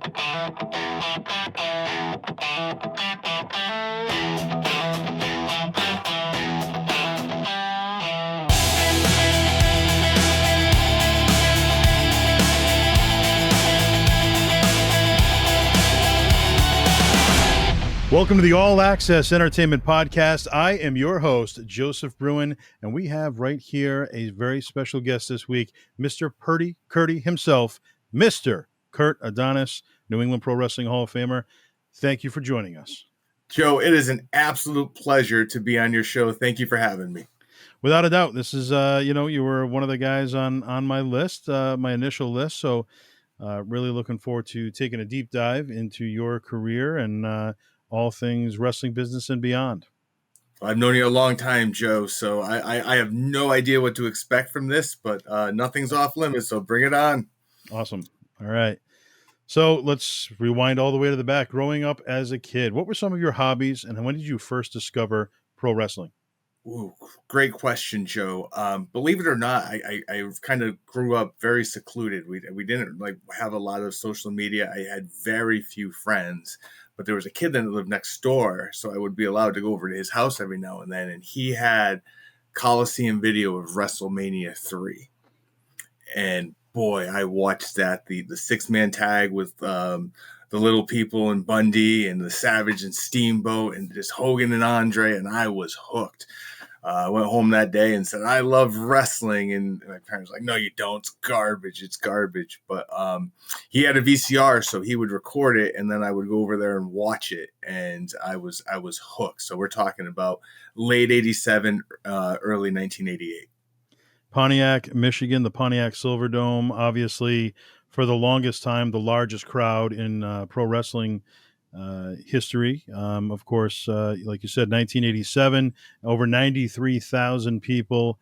Welcome to the All Access Entertainment Podcast. I am your host, Joseph Bruen, and we have right here a very special guest this week, Mr. Purdy Curdy himself, Mr. Kurt Adonis, New England Pro Wrestling Hall of Famer. Thank you for joining us. Joe, it is an absolute pleasure to be on your show. Thank you for having me. Without a doubt, this is, you were one of the guys on my list, my initial list, so really looking forward to taking a deep dive into your career and all things wrestling business and beyond. I've known you a long time, Joe, so I have no idea what to expect from this, but nothing's off limits, so bring it on. Awesome. All right. So let's rewind all the way to the back. Growing up as a kid, what were some of your hobbies and when did you first discover pro wrestling? Ooh, great question, Joe. Believe it or not, I kind of grew up very secluded. We didn't have a lot of social media. I had very few friends, but there was a kid that lived next door, so I would be allowed to go over to his house every now and then, and he had Coliseum video of WrestleMania 3. And boy, I watched that, the six-man tag with the Little People and Bundy and the Savage and Steamboat and just Hogan and Andre, and I was hooked. I went home that day and said, I love wrestling. And my parents were like, no, you don't. It's garbage. It's garbage. But he had a VCR, so he would record it, and then I would go over there and watch it. And I was hooked. So we're talking about late 87, early 1988. Pontiac, Michigan, the Pontiac Silverdome, obviously for the longest time, the largest crowd in pro wrestling history. Of course, like you said, 1987, over 93,000 people.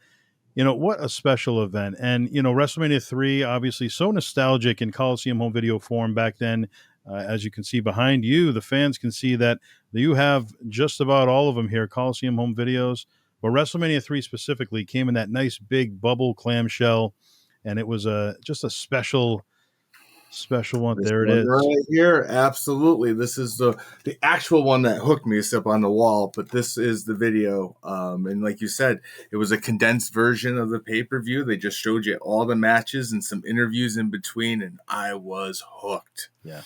You know, what a special event. And, WrestleMania 3, obviously so nostalgic in Coliseum home video form back then. As you can see behind you, the fans can see that you have just about all of them here, Coliseum home videos. But WrestleMania 3 specifically came in that nice big bubble clamshell, and it was just a special one. There it is. Right here. Absolutely. This is the actual one that hooked me. It's up on the wall, but this is the video. And like you said, it was a condensed version of the pay-per-view. They just showed you all the matches and some interviews in between, and I was hooked. Yeah.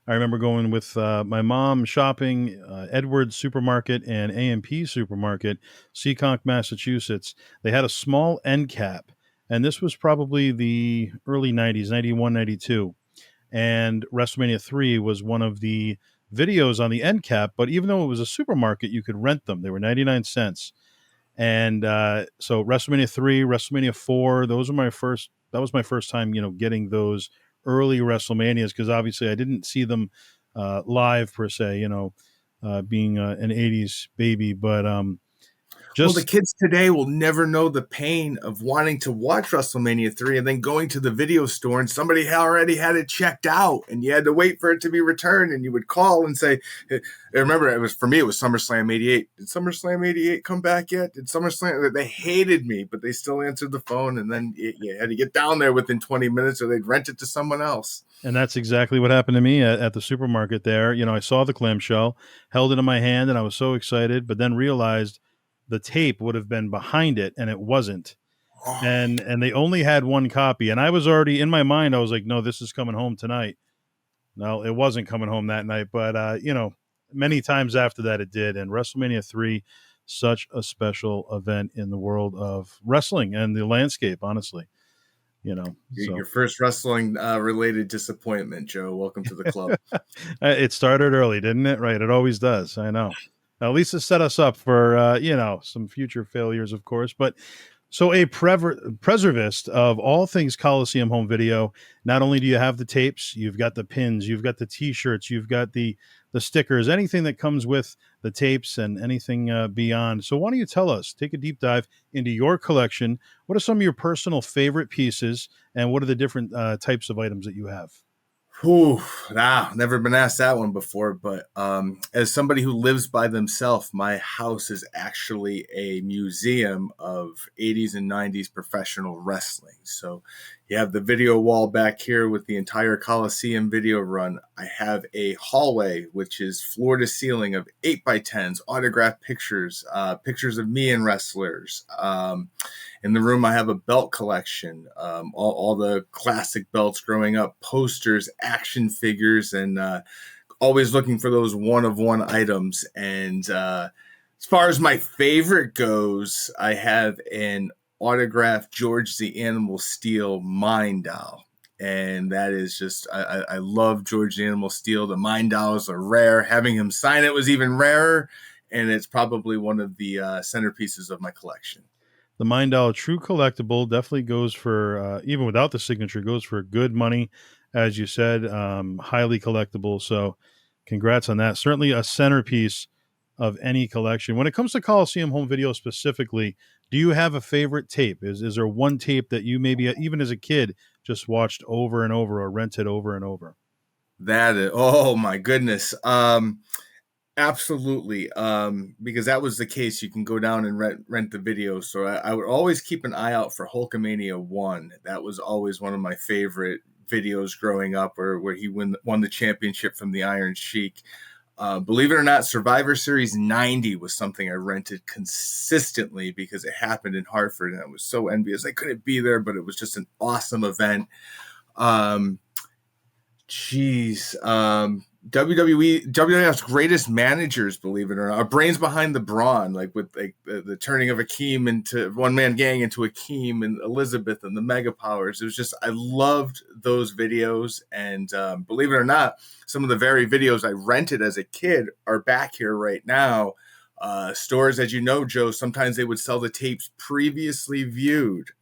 I remember going with my mom shopping Edwards Supermarket and A&P Supermarket, Seekonk, Massachusetts. They had a small end cap, and this was probably the early 90s, 91, 92. And WrestleMania 3 was one of the videos on the end cap, but even though it was a supermarket, you could rent them. They were 99 cents. And so WrestleMania 3, WrestleMania 4, that was my first time, getting those early WrestleManias, because obviously I didn't see them live per se, being an 80s baby, but well, the kids today will never know the pain of wanting to watch WrestleMania 3 and then going to the video store and somebody already had it checked out and you had to wait for it to be returned, and you would call and say, I remember it was SummerSlam 88. Did SummerSlam 88 come back yet? Did SummerSlam? They hated me, but they still answered the phone, and then you had to get down there within 20 minutes or they'd rent it to someone else. And that's exactly what happened to me at the supermarket there. I saw the clamshell, held it in my hand, and I was so excited, but then realized the tape would have been behind it, and it wasn't. And they only had one copy. And I was already in my mind, I was like, no, this is coming home tonight. No, it wasn't coming home that night. But, many times after that it did. And WrestleMania 3, such a special event in the world of wrestling and the landscape, honestly. Your first wrestling related disappointment, Joe. Welcome to the club. It started early, didn't it? Right. It always does. I know. At least it set us up for, some future failures, of course. But so a preservist of all things Coliseum home video, not only do you have the tapes, you've got the pins, you've got the T-shirts, you've got the stickers, anything that comes with the tapes and anything beyond. So why don't you tell us, take a deep dive into your collection. What are some of your personal favorite pieces, and what are the different types of items that you have? Never been asked that one before, but as somebody who lives by themselves, my house is actually a museum of 80s and 90s professional wrestling. So You have the video wall back here with the entire Coliseum video run. I have a hallway, which is floor to ceiling of 8x10s, autographed pictures, pictures of me and wrestlers. In the room, I have a belt collection, all the classic belts growing up, posters, action figures, and always looking for those one-of-one items. And as far as my favorite goes, I have an autographed George the Animal Steel Mind Doll. And that is just, I love George the Animal Steel. The Mind Dolls are rare. Having him sign it was even rarer. And it's probably one of the centerpieces of my collection. The Mind Doll, true collectible, definitely goes for, even without the signature, goes for good money, as you said, highly collectible. So congrats on that. Certainly a centerpiece of any collection. When it comes to Coliseum home video specifically, do you have a favorite tape? Is there one tape that you maybe, even as a kid, just watched over and over or rented over and over? That is, oh my goodness. Absolutely. Because that was the case. You can go down and rent the video. So I would always keep an eye out for Hulkamania 1. That was always one of my favorite videos growing up, where he won the championship from the Iron Sheik. Believe it or not, Survivor Series 90 was something I rented consistently because it happened in Hartford, and I was so envious I couldn't be there, but it was just an awesome event. WWF's greatest managers, believe it or not, our brains behind the brawn, like with the turning of Akeem into one man gang into Akeem and Elizabeth and the Mega Powers. It was just, I loved those videos. And believe it or not, some of the very videos I rented as a kid are back here right now. Stores, as you know, Joe, sometimes they would sell the tapes previously viewed.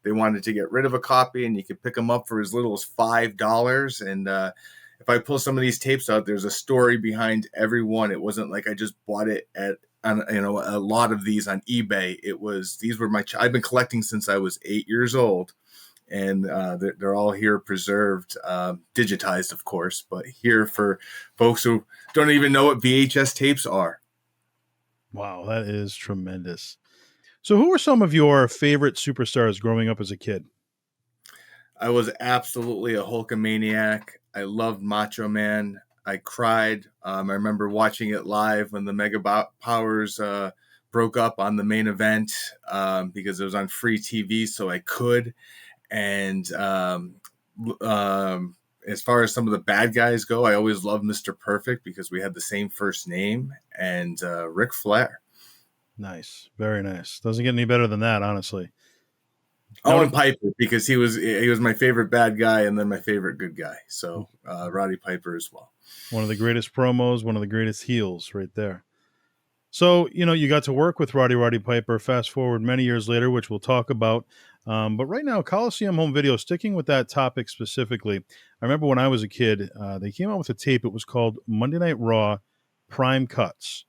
They wanted to get rid of a copy, and you could pick them up for as little as $5. And if I pull some of these tapes out, there's a story behind every one. It wasn't like I just bought it on a lot of these on eBay. These were I've been collecting since I was 8 years old, and they're all here preserved, digitized, of course, but here for folks who don't even know what VHS tapes are. Wow, that is tremendous. So who were some of your favorite superstars growing up as a kid? I was absolutely a Hulkamaniac. I loved Macho Man. I cried. I remember watching it live when the Mega Powers broke up on the main event because it was on free TV, so I could. And as far as some of the bad guys go, I always loved Mr. Perfect because we had the same first name, and Ric Flair. Nice. Very nice. Doesn't get any better than that, honestly. Oh, and Piper, because he was my favorite bad guy and then my favorite good guy. So Roddy Piper as well. One of the greatest promos, one of the greatest heels right there. So, you got to work with Roddy Piper, fast forward many years later, which we'll talk about. But right now, Coliseum Home Video, sticking with that topic specifically, I remember when I was a kid, they came out with a tape. It was called Monday Night Raw Prime Cuts.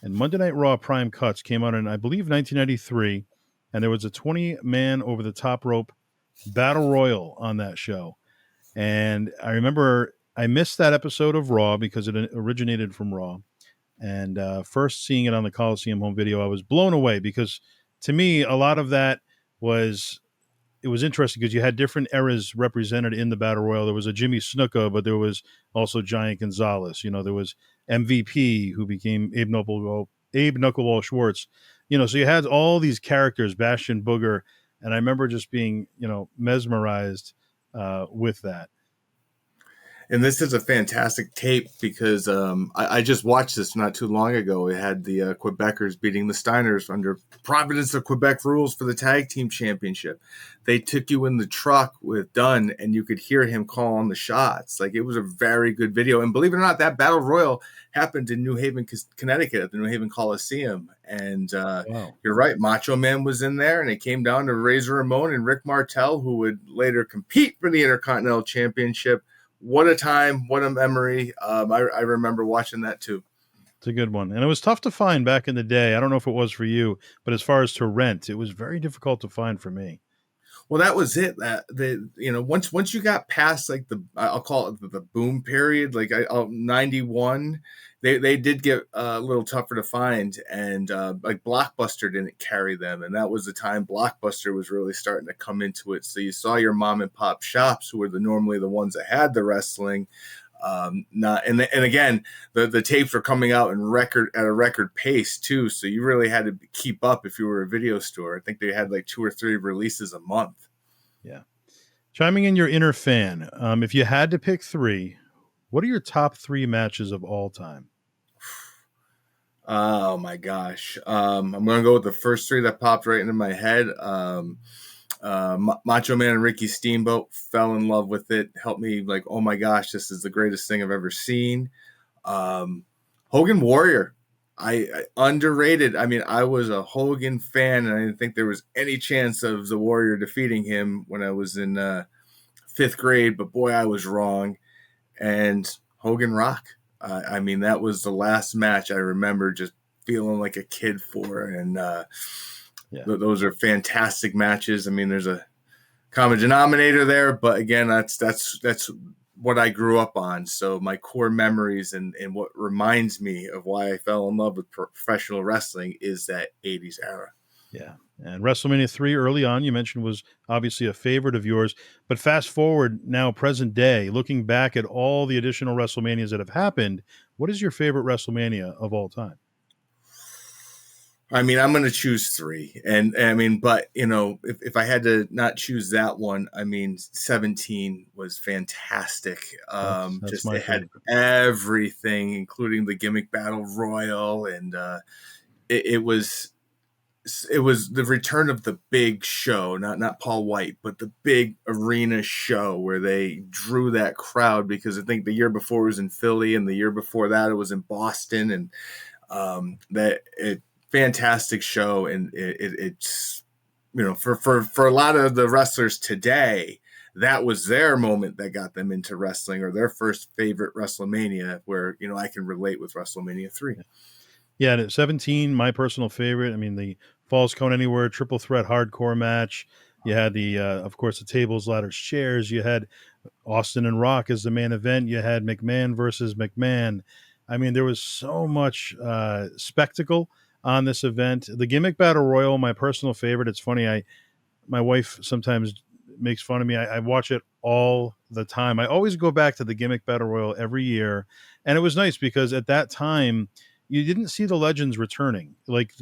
And Monday Night Raw Prime Cuts came out in, I believe, 1993. And there was a 20-man over-the-top rope battle royal on that show. And I remember I missed that episode of Raw because it originated from Raw. And first seeing it on the Coliseum home video, I was blown away because to me, a lot of that was interesting because you had different eras represented in the Battle Royal. There was a Jimmy Snuka, but there was also Giant Gonzalez. There was MVP, who became Abe Knuckleball Schwartz. So you had all these characters, Bastion Booger, and I remember just being, mesmerized with that. And this is a fantastic tape because I just watched this not too long ago. It had the Quebecers beating the Steiners under Providence of Quebec rules for the tag team championship. They took you in the truck with Dunn, and you could hear him call on the shots. Like, it was a very good video. And believe it or not, that Battle Royal happened in New Haven, Connecticut at the New Haven Coliseum. And Wow. You're right, Macho Man was in there, and it came down to Razor Ramon and Rick Martel, who would later compete for the Intercontinental Championship. What a time, what a memory. I remember watching that too. It's a good one. And it was tough to find back in the day. I don't know if it was for you, but as far as to rent, it was very difficult to find for me. Well, that was it. That once you got past like I'll call it the boom period, like 91, they did get a little tougher to find, and like Blockbuster didn't carry them, and that was the time Blockbuster was really starting to come into it. So you saw your mom and pop shops, who were normally the ones that had the wrestling. Not and again, the tapes were coming out at a record pace too, so you really had to keep up if you were a video store. I think they had like 2 or 3 releases a month. Yeah. Chiming in your inner fan, if you had to pick three, what are your top three matches of all time? Oh my gosh, I'm gonna go with the first three that popped right into my head. Macho Man and Ricky Steamboat, fell in love with it. Helped me like, oh my gosh, this is the greatest thing I've ever seen. Hogan Warrior, I underrated. I mean, I was a Hogan fan, and I didn't think there was any chance of the Warrior defeating him when I was in 5th grade. But boy, I was wrong. And Hogan Rock. I mean, that was the last match I remember just feeling like a kid for, and those are fantastic matches. I mean, there's a common denominator there, but again, that's what I grew up on. So my core memories and what reminds me of why I fell in love with professional wrestling is that 80s era. Yeah. And WrestleMania 3 early on, you mentioned, was obviously a favorite of yours. But fast forward now, present day, looking back at all the additional WrestleManias that have happened, what is your favorite WrestleMania of all time? I mean, I'm going to choose 3. And I mean, but, if I had to not choose that one, I mean, 17 was fantastic. That's Just my it had favorite. everything, including the gimmick battle royal. And it was the return of the big show, not Paul White, but the big arena show where they drew that crowd, because I think the year before it was in Philly, and the year before that it was in Boston, and fantastic show. And it's for a lot of the wrestlers today, that was their moment that got them into wrestling, or their first favorite WrestleMania, where I can relate with WrestleMania 3. Yeah, and at 17, my personal favorite. I mean, the Falls Count Anywhere triple threat hardcore match. You had of course, the tables, ladders, chairs. You had Austin and Rock as the main event. You had McMahon versus McMahon. I mean, there was so much spectacle on this event. The gimmick battle royal, my personal favorite. It's funny. My wife sometimes makes fun of me. I watch it all the time. I always go back to the gimmick battle royal every year, and it was nice because at that time you didn't see the legends returning. Like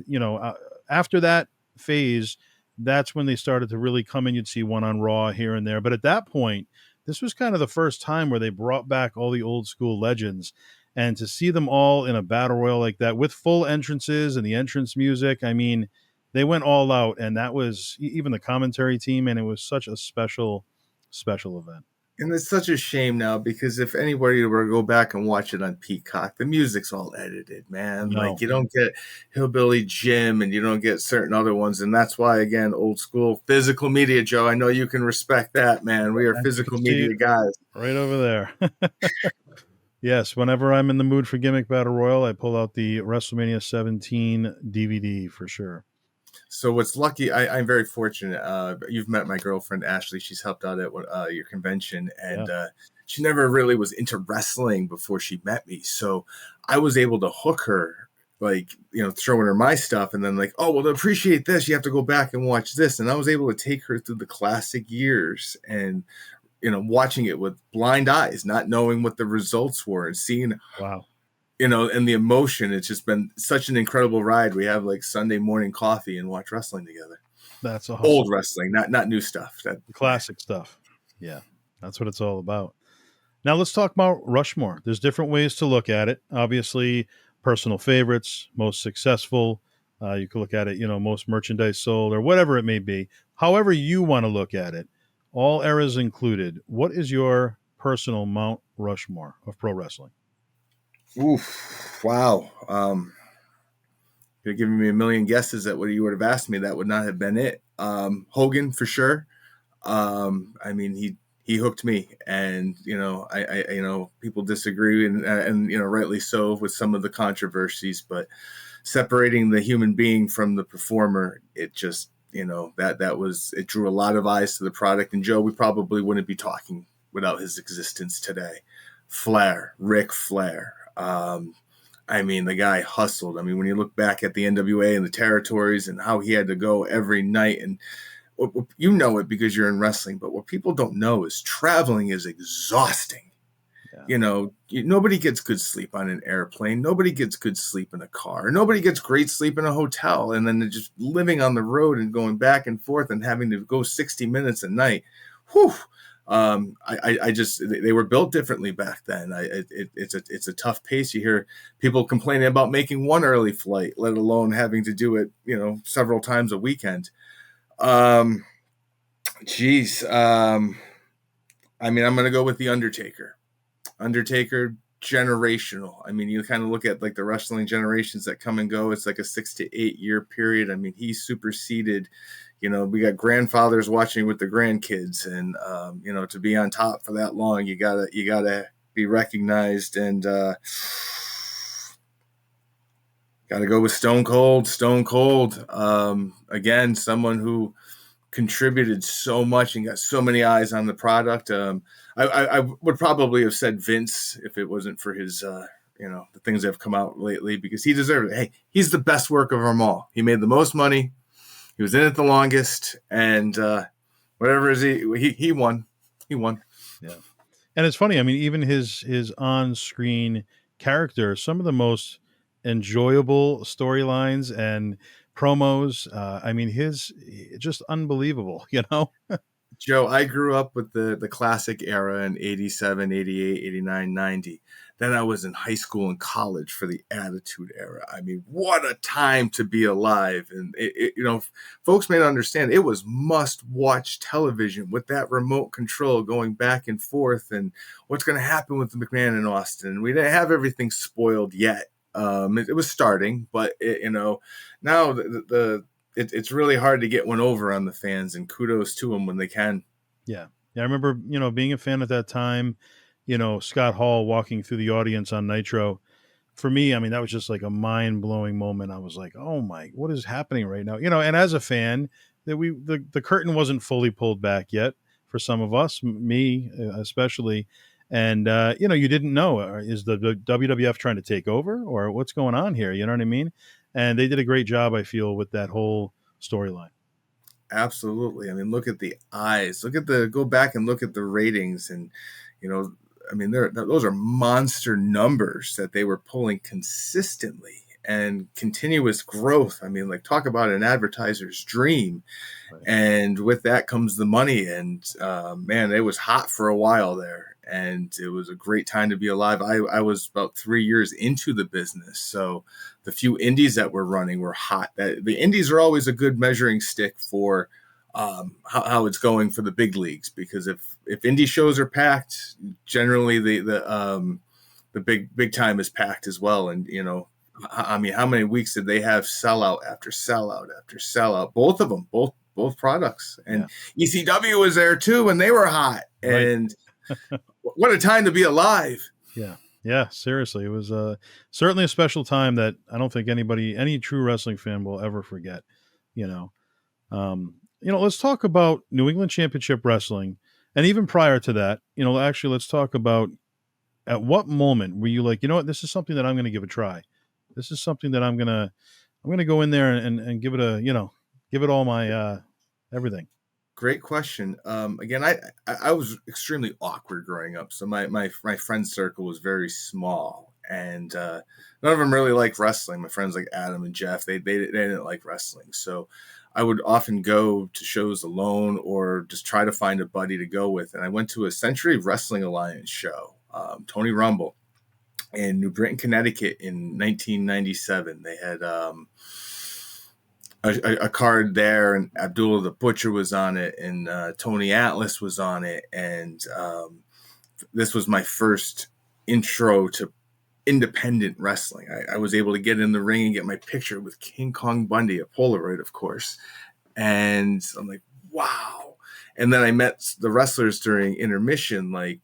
after that phase, that's when they started to really come in. You'd see one on Raw here and there, but at that point, this was kind of the first time where they brought back all the old school legends. And to see them all in a battle royal like that with full entrances and the entrance music, I mean, they went all out, and that was even the commentary team, and it was such a special event. And it's such a shame now, because if anybody were to go back and watch it on Peacock, the music's all edited, man. No, Like, you don't get Hillbilly Jim, and you don't get certain other ones. And that's why, again, old school physical media, Joe, I know you can respect that, man. We are you physical can see media it guys. right over there. Yes, whenever I'm in the mood for gimmick battle royal, I pull out the WrestleMania 17 DVD for sure. So what's lucky, I'm very fortunate. You've met my girlfriend, Ashley. She's helped out at your convention, and Yeah. she never really was into wrestling before she met me. So I was able to hook her, like, throwing her my stuff, and then like, oh, well, to appreciate this, you have to go back and watch this. And I was able to take her through the classic years, and watching it with blind eyes, not knowing what the results were, and seeing Wow. and the emotion. It's just been such an incredible ride. We have like Sunday morning coffee and watch wrestling together. That's awesome. Old wrestling, not new stuff. Classic stuff. Yeah, that's what it's all about. Now let's talk about Rushmore. There's different ways to look at it. Obviously, personal favorites, most successful. You could look at it, most merchandise sold or whatever it may be. However you want to look at it, all eras included. What is your personal Mount Rushmore of pro wrestling? Oof! Wow. You're giving me a million guesses at what you would have asked me. That would not have been it. Hogan for sure. I mean, he hooked me, and people disagree, and rightly so, with some of the controversies, but separating the human being from the performer, it just that was, it drew a lot of eyes to the product. And Joe, we probably wouldn't be talking without his existence today. Flair, Ric Flair. The guy hustled. When you look back at the NWA and the territories and how he had to go every night, and you know it because you're in wrestling, but what people don't know is traveling is exhausting. Yeah. Nobody gets good sleep on an airplane. Nobody gets good sleep in a car. Nobody gets great sleep in a hotel. And then they're just living on the road and going back and forth and having to go 60 minutes a night. Whew. They were built differently back then. It's a tough pace. You hear people complaining about making one early flight, let alone having to do it, several times a weekend. Geez. I'm going to go with The Undertaker. Undertaker, generational. You kind of look at like the wrestling generations that come and go. It's like a 6 to 8 year period. He superseded, we got grandfathers watching with the grandkids, and to be on top for that long, you gotta be recognized, and gotta go with Stone Cold. Again, someone who contributed so much and got so many eyes on the product. I would probably have said Vince if it wasn't for his, the things that have come out lately, because he deserved it. Hey, he's the best worker of them all. He made the most money. He was in it the longest, and whatever is he won. He won. Yeah. And it's funny. Even his on-screen character, some of the most enjoyable storylines and promos. His just unbelievable. Joe, I grew up with the classic era in 87, 88, 89, 90. Then I was in high school and college for the Attitude Era. What a time to be alive. And, folks may not understand, it was must-watch television with that remote control going back and forth, and what's going to happen with McMahon and Austin. We didn't have everything spoiled yet. It was starting, but, now it's really hard to get one over on the fans, and kudos to them when they can. Yeah. I remember, being a fan at that time, Scott Hall walking through the audience on Nitro. For me, that was just like a mind-blowing moment. I was like, oh my, what is happening right now? And as a fan, the curtain wasn't fully pulled back yet for some of us, me especially. And, you didn't know, is the WWF trying to take over, or what's going on here? You know what I mean? And they did a great job, I feel, with that whole storyline. Absolutely. Look at the eyes. Go back and look at the ratings, and those are monster numbers that they were pulling consistently, and continuous growth. Talk about an advertiser's dream. Right. And with that comes the money. And man, it was hot for a while there, and it was a great time to be alive. I was about 3 years into the business, so the few indies that were running were hot. The indies are always a good measuring stick for how it's going for the big leagues, because if indie shows are packed, generally the big time is packed as well. And how many weeks did they have sellout after sellout after sellout? Both of them, both products, and yeah. ECW was there too, and they were hot. Right. And what a time to be alive! Yeah, seriously, it was certainly a special time that I don't think any true wrestling fan will ever forget. Let's talk about New England Championship Wrestling, and even prior to that, actually, let's talk about at what moment were you like, what, this is something that I'm going to give a try. This is something that I'm going to go in there and give it give it all my everything. Great question. Again, I was extremely awkward growing up, so my friend circle was very small, and none of them really liked wrestling. My friends like Adam and Jeff, they didn't like wrestling, so I would often go to shows alone or just try to find a buddy to go with. And I went to a Century Wrestling Alliance show, Tony Rumble, in New Britain, Connecticut in 1997. They had a card there, and Abdullah the Butcher was on it, and Tony Atlas was on it. And this was my first intro to independent wrestling. I was able to get in the ring and get my picture with King Kong Bundy, a Polaroid, of course. And I'm like, wow. And then I met the wrestlers during intermission, like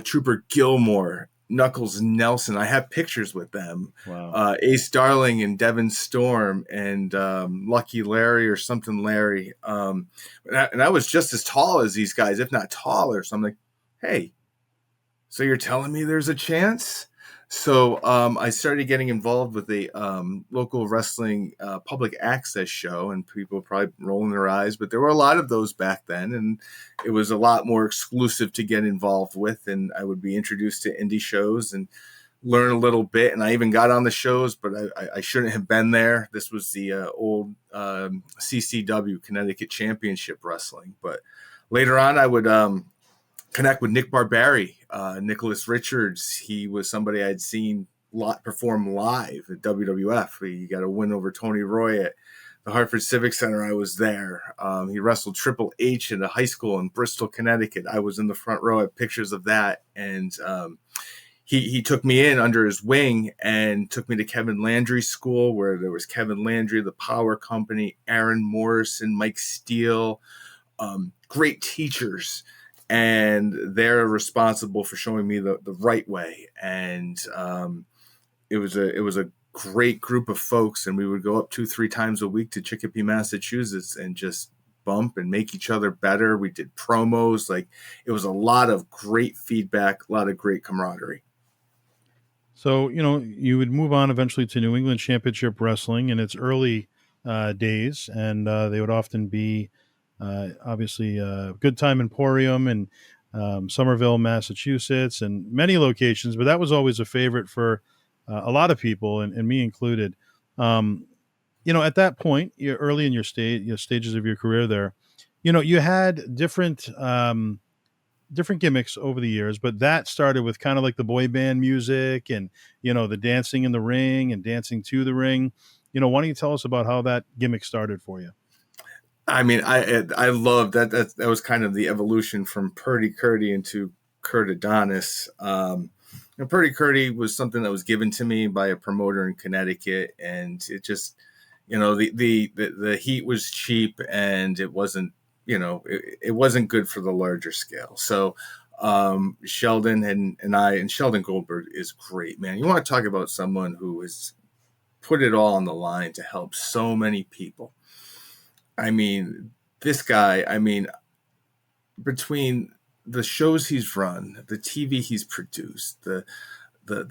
Trooper Gilmore, Knuckles Nelson. I have pictures with them. Wow. Ace Darling and Devin Storm and Lucky Larry or something Larry. And I was just as tall as these guys, if not taller. So I'm like, hey, so you're telling me there's a chance? So I started getting involved with a local wrestling public access show, and people were probably rolling their eyes, but there were a lot of those back then, and it was a lot more exclusive to get involved with. And I would be introduced to indie shows and learn a little bit. And I even got on the shows, but I shouldn't have been there. This was the old CCW, Connecticut Championship Wrestling. But later on, I would connect with Nick Barbari, Nicholas Richards. He was somebody I'd seen perform live at WWF. He got a win over Tony Roy at the Hartford Civic Center. I was there. He wrestled Triple H in a high school in Bristol, Connecticut. I was in the front row. I have pictures of that. And he took me in under his wing and took me to Kevin Landry's school, where there was Kevin Landry, the Power Company, Aaron Morrison, Mike Steele, great teachers. And they're responsible for showing me the right way. And it was a great group of folks. And we would go up 2-3 times a week to Chicopee, Massachusetts, and just bump and make each other better. We did promos. Like, it was a lot of great feedback, a lot of great camaraderie. So, you would move on eventually to New England Championship Wrestling in its early days, and they would often be obviously Good Time Emporium in Somerville, Massachusetts, and many locations, but that was always a favorite for a lot of people, and me included. At that point, you're early in your stages of your career there, you had different gimmicks over the years, but that started with kind of like the boy band music and, the dancing in the ring and dancing to the ring. Why don't you tell us about how that gimmick started for you? I mean, I love that. That was kind of the evolution from Purdy Curdy into Kurt Adonis. Purdy Curdy was something that was given to me by a promoter in Connecticut, and it just, the heat was cheap, and it wasn't, it wasn't good for the larger scale. So Sheldon and Sheldon Goldberg is great, man. You want to talk about someone who has put it all on the line to help so many people. I mean, this guy, between the shows he's run, the TV he's produced, the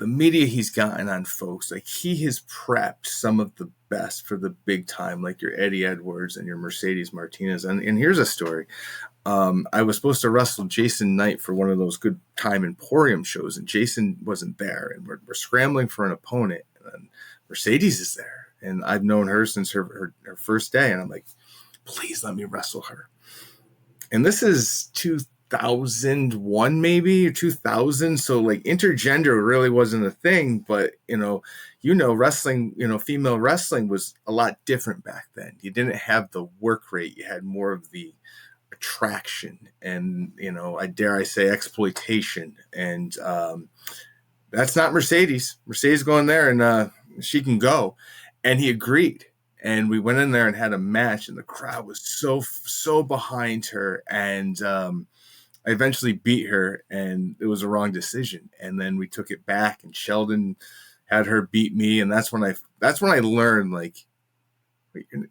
media he's gotten on folks, like, he has prepped some of the best for the big time, like your Eddie Edwards and your Mercedes Martinez. And here's a story. I was supposed to wrestle Jason Knight for one of those Good Time Emporium shows, and Jason wasn't there, and we're scrambling for an opponent, and Mercedes is there. And I've known her since her first day, and I'm like, please let me wrestle her. And this is 2001, maybe, or 2000. So, like, intergender really wasn't a thing, but, wrestling, female wrestling was a lot different back then. You didn't have the work rate. You had more of the attraction and, I say exploitation. And that's not Mercedes. Mercedes going there, and she can go. And he agreed. And we went in there and had a match, and the crowd was so behind her. And I eventually beat her, and it was a wrong decision. And then we took it back, and Sheldon had her beat me. And that's when I learned, like,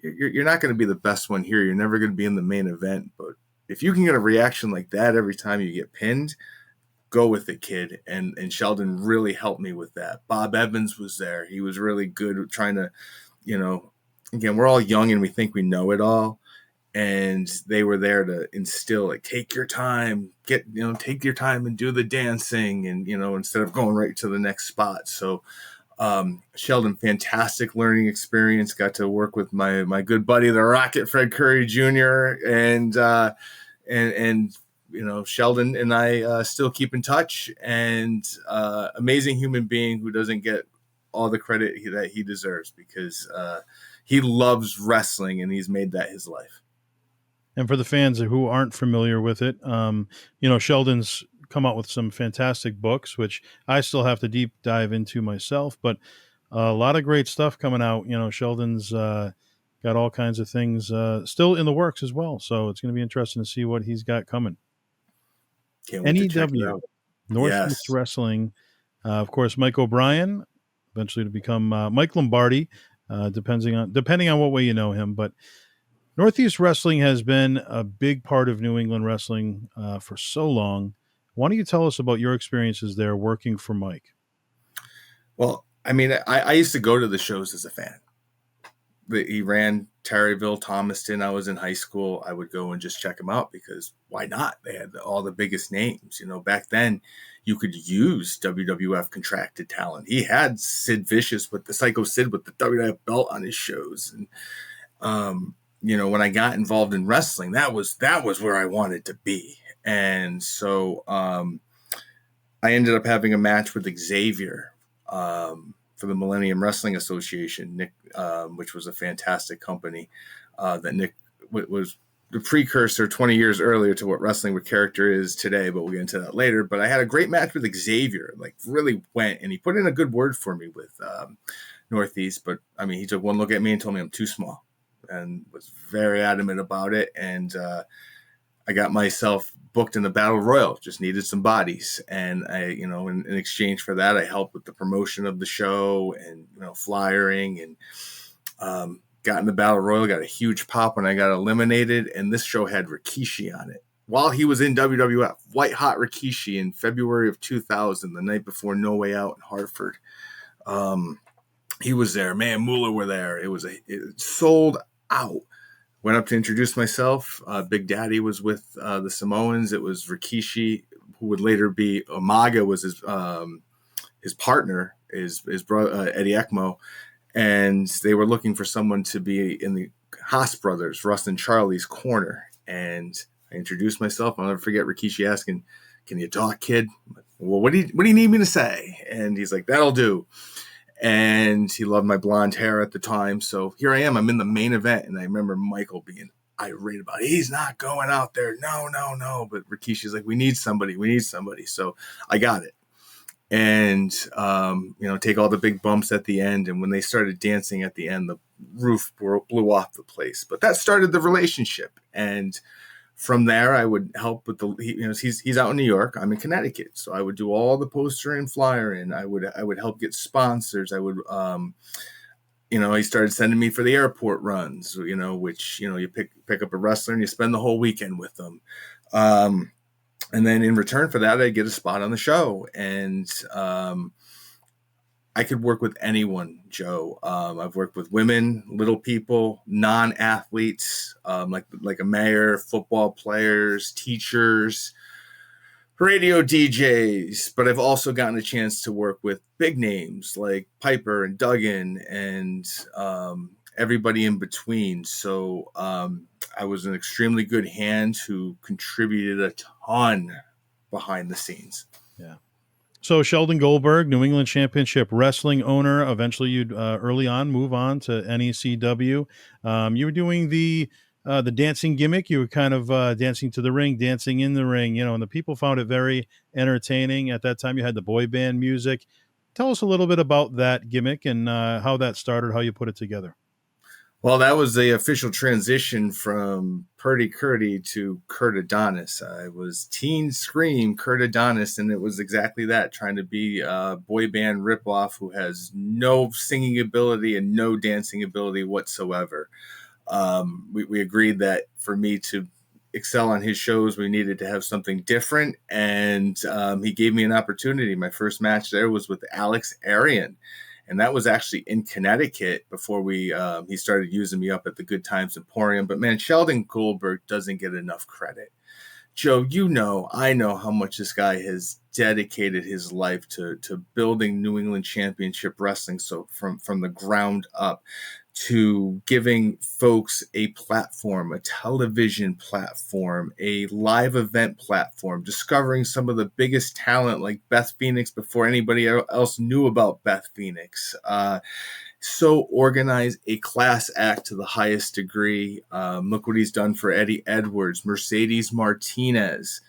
you're not going to be the best one here. You're never going to be in the main event. But if you can get a reaction like that every time you get pinned, go with it, kid. And Sheldon really helped me with that. Bob Evans was there. He was really good at trying to, again, we're all young and we think we know it all. And they were there to instill, like, take your time, take your time and do the dancing, and, instead of going right to the next spot. So Sheldon, fantastic learning experience. Got to work with my good buddy, the Rocket Fred Curry Jr. And Sheldon and I still keep in touch, and amazing human being who doesn't get all the credit that he deserves, because he loves wrestling and he's made that his life. And for the fans who aren't familiar with it, Sheldon's come out with some fantastic books, which I still have to deep dive into myself, but a lot of great stuff coming out. Sheldon's got all kinds of things still in the works as well. So it's going to be interesting to see what he's got coming. Can't wait to check it NEW, out. Northeast Yes. Wrestling. Of course, Mike O'Brien, eventually to become Mike Lombardi, depending on what way you know him. But Northeast Wrestling has been a big part of New England wrestling for so long. Why don't you tell us about your experiences there working for Mike? Well, I mean, I used to go to the shows as a fan. He ran Terryville, Thomaston. I was in high school. I would go and just check him out because why not? They had all the biggest names. You know, back then you could use WWF contracted talent. He had Sid Vicious with the Psycho Sid with the WWF belt on his shows. And, you know, when I got involved in wrestling, that was where I wanted to be. And so I ended up having a match with Xavier for the Millennium Wrestling Association, Nick, which was a fantastic company that Nick was the precursor 20 years earlier to what Wrestling with Character is today, but we'll get into that later. But I had a great match with Xavier, like really went, and he put in a good word for me with Northeast. But I mean, he took one look at me and told me I'm too small and was very adamant about it. And I got myself booked in the Battle Royal, just needed some bodies. And I, you know, in exchange for that, I helped with the promotion of the show and, you know, flyering and got in the Battle Royal, got a huge pop when I got eliminated. And this show had Rikishi on it while he was in WWF, White Hot Rikishi in February of 2000, the night before No Way Out in Hartford. He was there. Man, Moolah were there. It sold out. Went up to introduce myself. Big Daddy was with the Samoans. It was Rikishi, who would later be Umaga, was his partner, his brother Eddie Ekmo, and they were looking for someone to be in the Haas brothers, Russ and Charlie's corner. And I introduced myself. I'll never forget Rikishi asking, "Can you talk, kid?" Well, what do you need me to say? And he's like, "That'll do." And he loved my blonde hair at the time. So here I am. I'm in the main event. And I remember Michael being irate about it. He's not going out there. No, no, no. But Rikishi's like, we need somebody. We need somebody. So I got it. And, you know, take all the big bumps at the end. And when they started dancing at the end, the roof blew off the place. But that started the relationship. And from there, I would help with he's out in New York. I'm in Connecticut, so I would do all the poster and flyer, and I would help get sponsors. I would, you know, he started sending me for the airport runs. You know, which you pick up a wrestler and you spend the whole weekend with them, and then in return for that, I get a spot on the show, and I could work with anyone, Joe. I've worked with women, little people, non-athletes, like a mayor, football players, teachers, radio DJs. But I've also gotten a chance to work with big names like Piper and Duggan and everybody in between. So I was an extremely good hand who contributed a ton behind the scenes. Yeah. So Sheldon Goldberg, New England Championship Wrestling owner. Eventually, you'd early on move on to NECW. You were doing the dancing gimmick. You were kind of dancing to the ring, dancing in the ring. You know, and the people found it very entertaining. At that time, you had the boy band music. Tell us a little bit about that gimmick and how that started, how you put it together. Well, that was the official transition from Purdy Curdy to Kurt Adonis. I was Teen Scream Kurt Adonis, and it was exactly that, trying to be a boy band ripoff who has no singing ability and no dancing ability whatsoever. We agreed that for me to excel on his shows, we needed to have something different, and he gave me an opportunity. My first match there was with Alex Arian. And that was actually in Connecticut before he started using me up at the Good Times Emporium. But man, Sheldon Goldberg doesn't get enough credit. Joe, I know how much this guy has dedicated his life to building New England Championship Wrestling. So from the ground up, to giving folks a platform, a television platform, a live event platform, discovering some of the biggest talent like Beth Phoenix before anybody else knew about Beth Phoenix. So organized, a class act to the highest degree. Look what he's done for Eddie Edwards, Mercedes Martinez.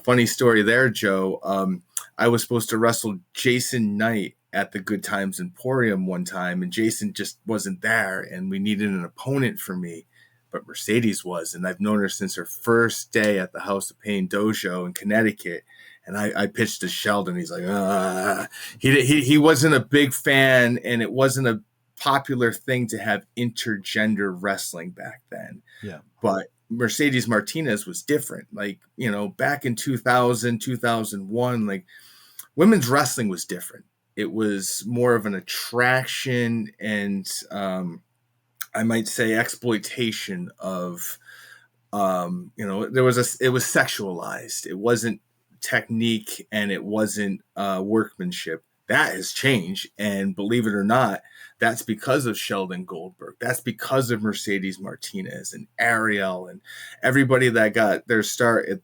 Funny story there, Joe. I was supposed to wrestle Jason Knight at the Good Times Emporium one time, and Jason just wasn't there, and we needed an opponent for me. But Mercedes was, and I've known her since her first day at the House of Pain Dojo in Connecticut. And I pitched to Sheldon. He's like, he wasn't a big fan, and it wasn't a popular thing to have intergender wrestling back then. Yeah. But Mercedes Martinez was different. Like, back in 2000, 2001, like women's wrestling was different. It was more of an attraction and I might say exploitation of it was sexualized. It wasn't technique and it wasn't workmanship. That has changed, and believe it or not, that's because of Sheldon Goldberg. That's because of Mercedes Martinez and Ariel and everybody that got their start at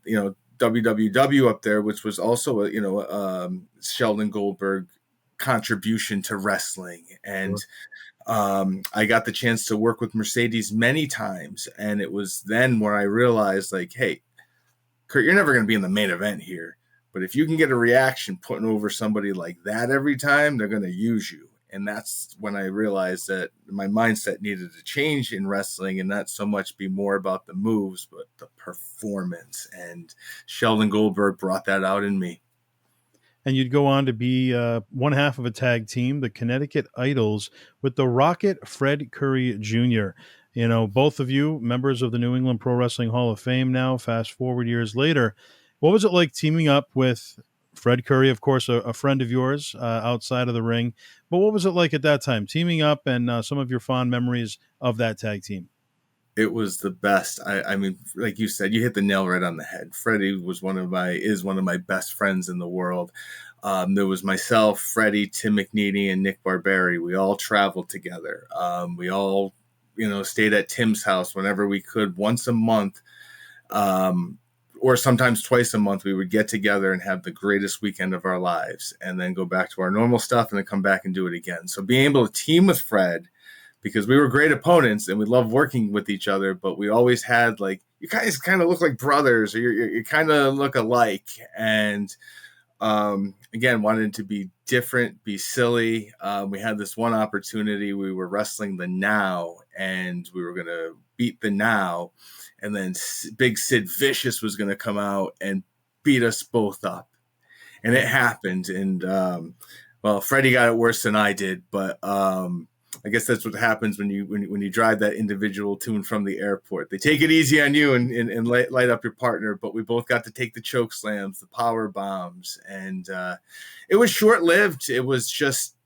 WWW up there, which was also a Sheldon Goldberg contribution to wrestling. And I got the chance to work with Mercedes many times, and it was then where I realized, like, hey, Kurt, you're never going to be in the main event here, but if you can get a reaction putting over somebody like that every time, they're going to use you. And that's when I realized that my mindset needed to change in wrestling and not so much be more about the moves, but the performance. And Sheldon Goldberg brought that out in me. And you'd go on to be one half of a tag team, the Connecticut Idols, with the Rocket Fred Curry Jr. Both of you members of the New England Pro Wrestling Hall of Fame now, fast forward years later. What was it like teaming up with Fred Curry, of course, a friend of yours outside of the ring? But what was it like at that time, teaming up, and some of your fond memories of that tag team? It was the best. I mean, like you said, you hit the nail right on the head. Freddie is one of my best friends in the world. There was myself, Freddie, Tim McNeely, and Nick Barberi. We all traveled together. We all, stayed at Tim's house whenever we could, once a month, or sometimes twice a month. We would get together and have the greatest weekend of our lives, and then go back to our normal stuff, and then come back and do it again. So being able to team with Fred, because we were great opponents and we loved working with each other, but we always had, like, you guys kind of look like brothers, or you kind of look alike. And again, wanted to be different, be silly. We had this one opportunity. We were wrestling the Now, and we were going to beat the Now. And then Big Sid Vicious was going to come out and beat us both up. And it happened. And, Freddie got it worse than I did, but I guess that's what happens when you drive that individual to and from the airport. They take it easy on you and light up your partner, but we both got to take the choke slams, the power bombs, and it was short lived. It was just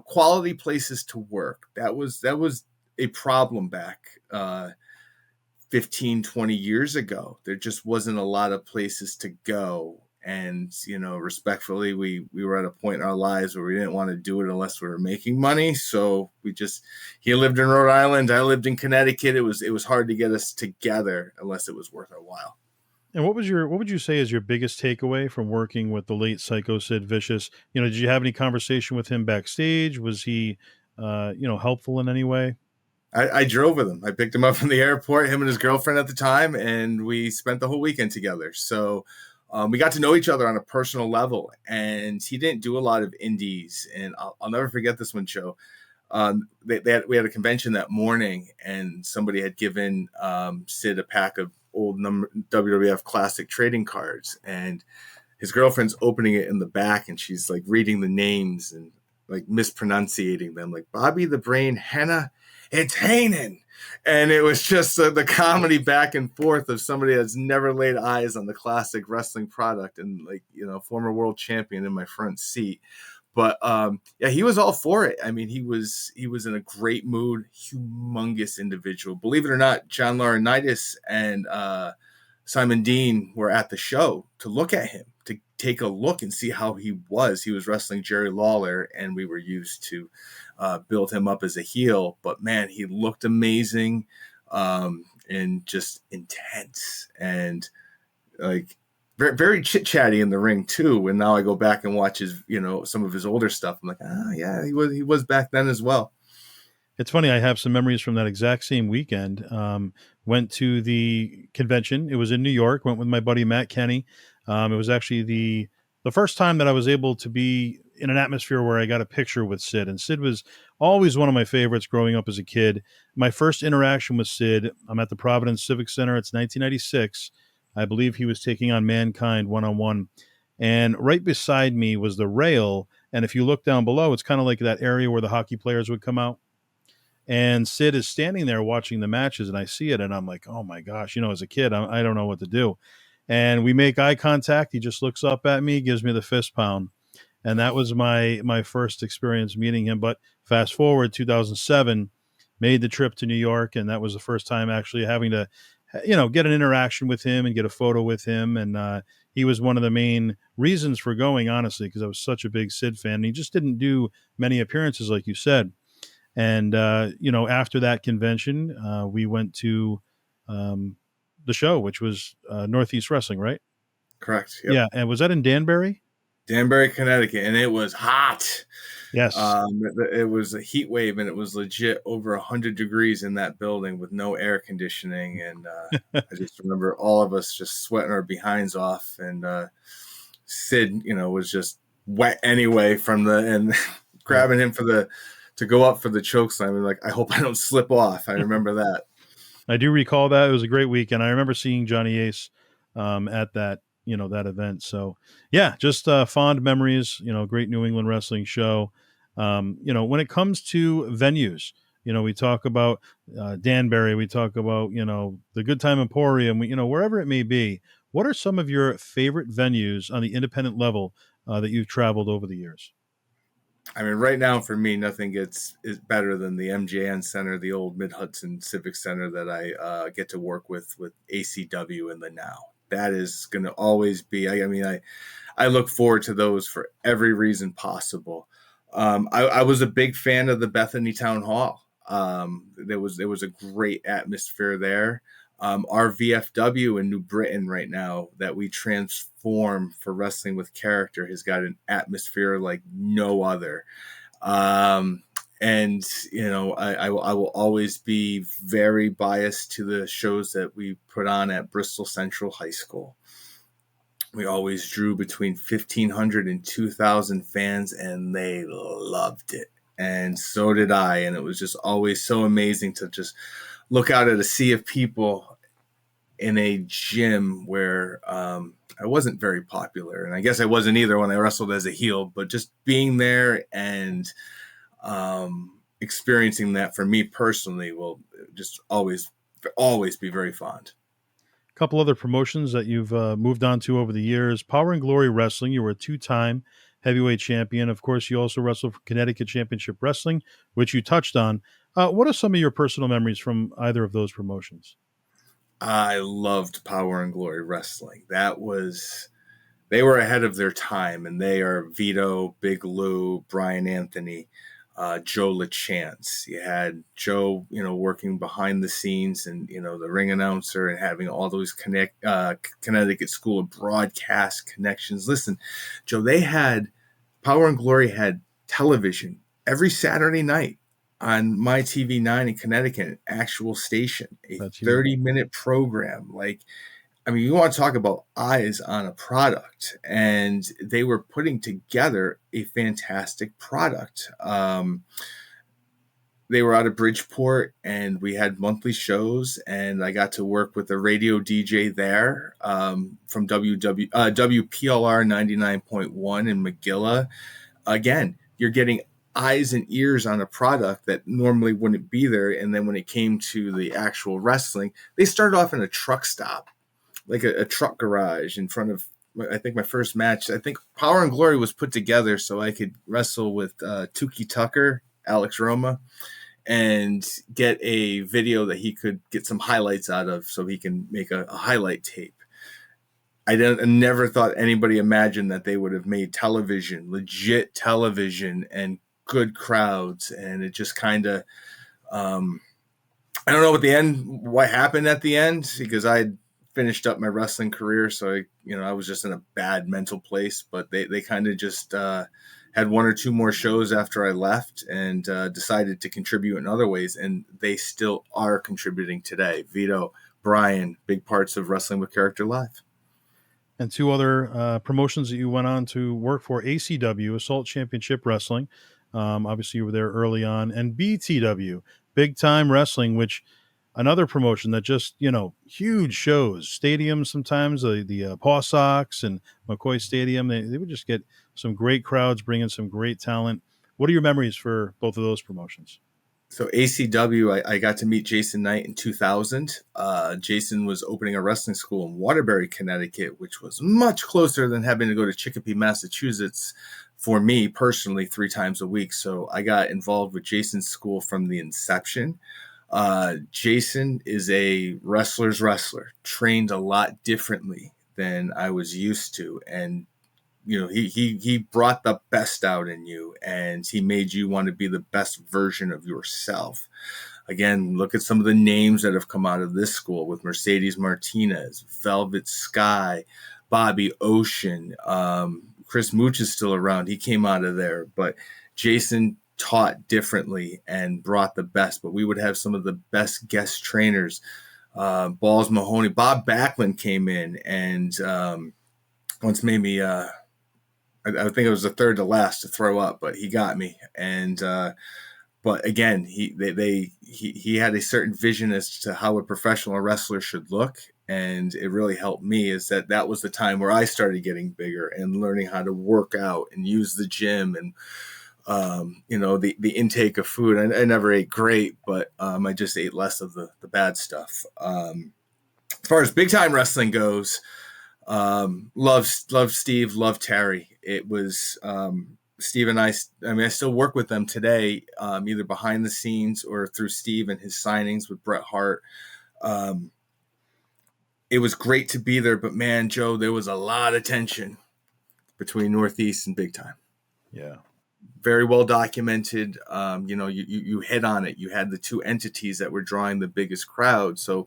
quality places to work. That was a problem back 15, 20 years ago. There just wasn't a lot of places to go. And, respectfully, we were at a point in our lives where we didn't want to do it unless we were making money. So he lived in Rhode Island, I lived in Connecticut. It was hard to get us together unless it was worth our while. And what would you say is your biggest takeaway from working with the late Psycho Sid Vicious? Did you have any conversation with him backstage? Was he, helpful in any way? I drove with him. I picked him up from the airport, him and his girlfriend at the time, and we spent the whole weekend together. So we got to know each other on a personal level, and he didn't do a lot of indies. And I'll never forget this one, Joe. We had a convention that morning, and somebody had given Sid a pack of old WWF Classic trading cards, and his girlfriend's opening it in the back, and she's like reading the names and like mispronunciating them, like Bobby the Brain Henna. It's Hanan. And it was just the comedy back and forth of somebody that's never laid eyes on the classic wrestling product, and former world champion in my front seat. But he was all for it. I mean, he was in a great mood, humongous individual. Believe it or not, John Laurinaitis and Simon Dean were at the show to look at him, to take a look and see how he was. He was wrestling Jerry Lawler, and we were used to build him up as a heel. But man, he looked amazing and just intense, and like very, very chit chatty in the ring too. And now I go back and watch his, some of his older stuff. I'm like, yeah, he was back then as well. It's funny. I have some memories from that exact same weekend. Went to the convention. It was in New York. Went with my buddy Matt Kenny. It was actually the first time that I was able to be in an atmosphere where I got a picture with Sid. And Sid was always one of my favorites growing up as a kid. My first interaction with Sid, I'm at the Providence Civic Center. It's 1996. I believe he was taking on Mankind one-on-one. and right beside me was the rail. And if you look down below, it's kind of like that area where the hockey players would come out. And Sid is standing there watching the matches, and I see it, and I'm like, oh my gosh, as a kid, I don't know what to do. And we make eye contact. He just looks up at me, gives me the fist pound, and that was my first experience meeting him. But fast forward 2007, made the trip to New York, and that was the first time actually having to, get an interaction with him and get a photo with him. And he was one of the main reasons for going, honestly, because I was such a big Sid fan. And he just didn't do many appearances, like you said. And after that convention, we went to um, the show, which was Northeast Wrestling, right? Correct. Yep. Yeah, and was that in Danbury? Danbury, Connecticut, and it was hot. Yes. It was a heat wave, and it was legit over 100 degrees in that building with no air conditioning. And I just remember all of us just sweating our behinds off. And Sid, was just wet anyway and grabbing him to go up for the choke slam. And like, I hope I don't slip off. I remember that. I do recall that. It was a great weekend. I remember seeing Johnny Ace at that event. So yeah, just fond memories, great New England wrestling show. When it comes to venues, we talk about Danbury, we talk about, the Good Time Emporium, wherever it may be. What are some of your favorite venues on the independent level that you've traveled over the years? I mean, right now for me, nothing is better than the MJN Center, the old Mid Hudson Civic Center that I get to work with ACW in the now. That is going to always be. I look forward to those for every reason possible. I was a big fan of the Bethany Town Hall. There was a great atmosphere there. Our VFW in New Britain right now that we transform for wrestling with character has got an atmosphere like no other. And I will always be very biased to the shows that we put on at Bristol Central High School. We always drew between 1,500 and 2,000 fans, and they loved it. And so did I. And it was just always so amazing to just look out at a sea of people in a gym where I wasn't very popular. And I guess I wasn't either when I wrestled as a heel, but just being there and experiencing that for me personally will just always be very fond. A couple other promotions that you've moved on to over the years. Power and Glory Wrestling, you were a two-time heavyweight champion. Of course, you also wrestled for Connecticut Championship Wrestling, which you touched on. What are some of your personal memories from either of those promotions? I loved Power and Glory Wrestling. They were ahead of their time, and they are Vito, Big Lou, Brian Anthony, Joe LaChance. You had Joe, working behind the scenes and, the ring announcer and having all those Connecticut School of Broadcast connections. Listen, Joe, Power and Glory had television every Saturday night on My TV9 in Connecticut, an actual station, a That's 30-minute program. You want to talk about eyes on a product, and they were putting together a fantastic product. They were out of Bridgeport, and we had monthly shows, and I got to work with a radio DJ there from WPLR 99.1 in McGilla. Again, you're getting eyes and ears on a product that normally wouldn't be there. And then when it came to the actual wrestling, they started off in a truck stop, like a truck garage in front of, I think my first match, I think Power and Glory was put together so I could wrestle with Tukey Tucker, Alex Roma, and get a video that he could get some highlights out of so he can make a highlight tape. I never thought anybody imagined that they would have made television, legit television, and good crowds. And it just kind of, I don't know what happened at the end, because I had finished up my wrestling career. So, I was just in a bad mental place, but they kind of just had one or two more shows after I left and decided to contribute in other ways. And they still are contributing today. Vito, Brian, big parts of Wrestling with Character Live. And two other promotions that you went on to work for: ACW, Assault Championship Wrestling. Obviously, you were there early on, and BTW, Big Time Wrestling, which another promotion that just, huge shows, stadiums sometimes, the Paw Sox and McCoy Stadium, they would just get some great crowds, bring in some great talent. What are your memories for both of those promotions? So ACW, I got to meet Jason Knight in 2000. Jason was opening a wrestling school in Waterbury, Connecticut, which was much closer than having to go to Chicopee, Massachusetts for me personally 3 times a week. So I got involved with Jason's school from the inception. Jason is a wrestler's wrestler, trained a lot differently than I was used to. And he brought the best out in you, and he made you want to be the best version of yourself. Again, look at some of the names that have come out of this school with Mercedes Martinez, Velvet Sky, Bobby Ocean. Chris Mooch is still around. He came out of there, but Jason taught differently and brought the best. But we would have some of the best guest trainers. Balls Mahoney, Bob Backlund came in and once made me I think it was the third to last to throw up, but he got me. And but again, he had a certain vision as to how a professional wrestler should look, and it really helped me. Is that was the time where I started getting bigger and learning how to work out and use the gym and the intake of food. I never ate great, but I just ate less of the bad stuff. As far as big time wrestling goes. Love Steve, love Terry. It was Steve and I mean, I still work with them today, either behind the scenes or through Steve and his signings with Bret Hart. It was great to be there, but man, Joe, there was a lot of tension between Northeast and Big Time. Yeah. Very well documented. You hit on it. You had the two entities that were drawing the biggest crowd. So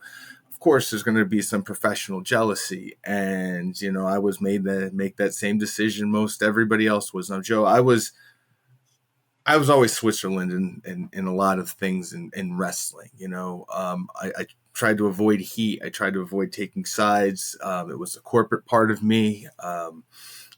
of course, there's going to be some professional jealousy, and I was made to make that same decision most everybody else was. Now, Joe, I was always Switzerland in a lot of things in wrestling. I tried to avoid heat. I tried to avoid taking sides. It was a corporate part of me.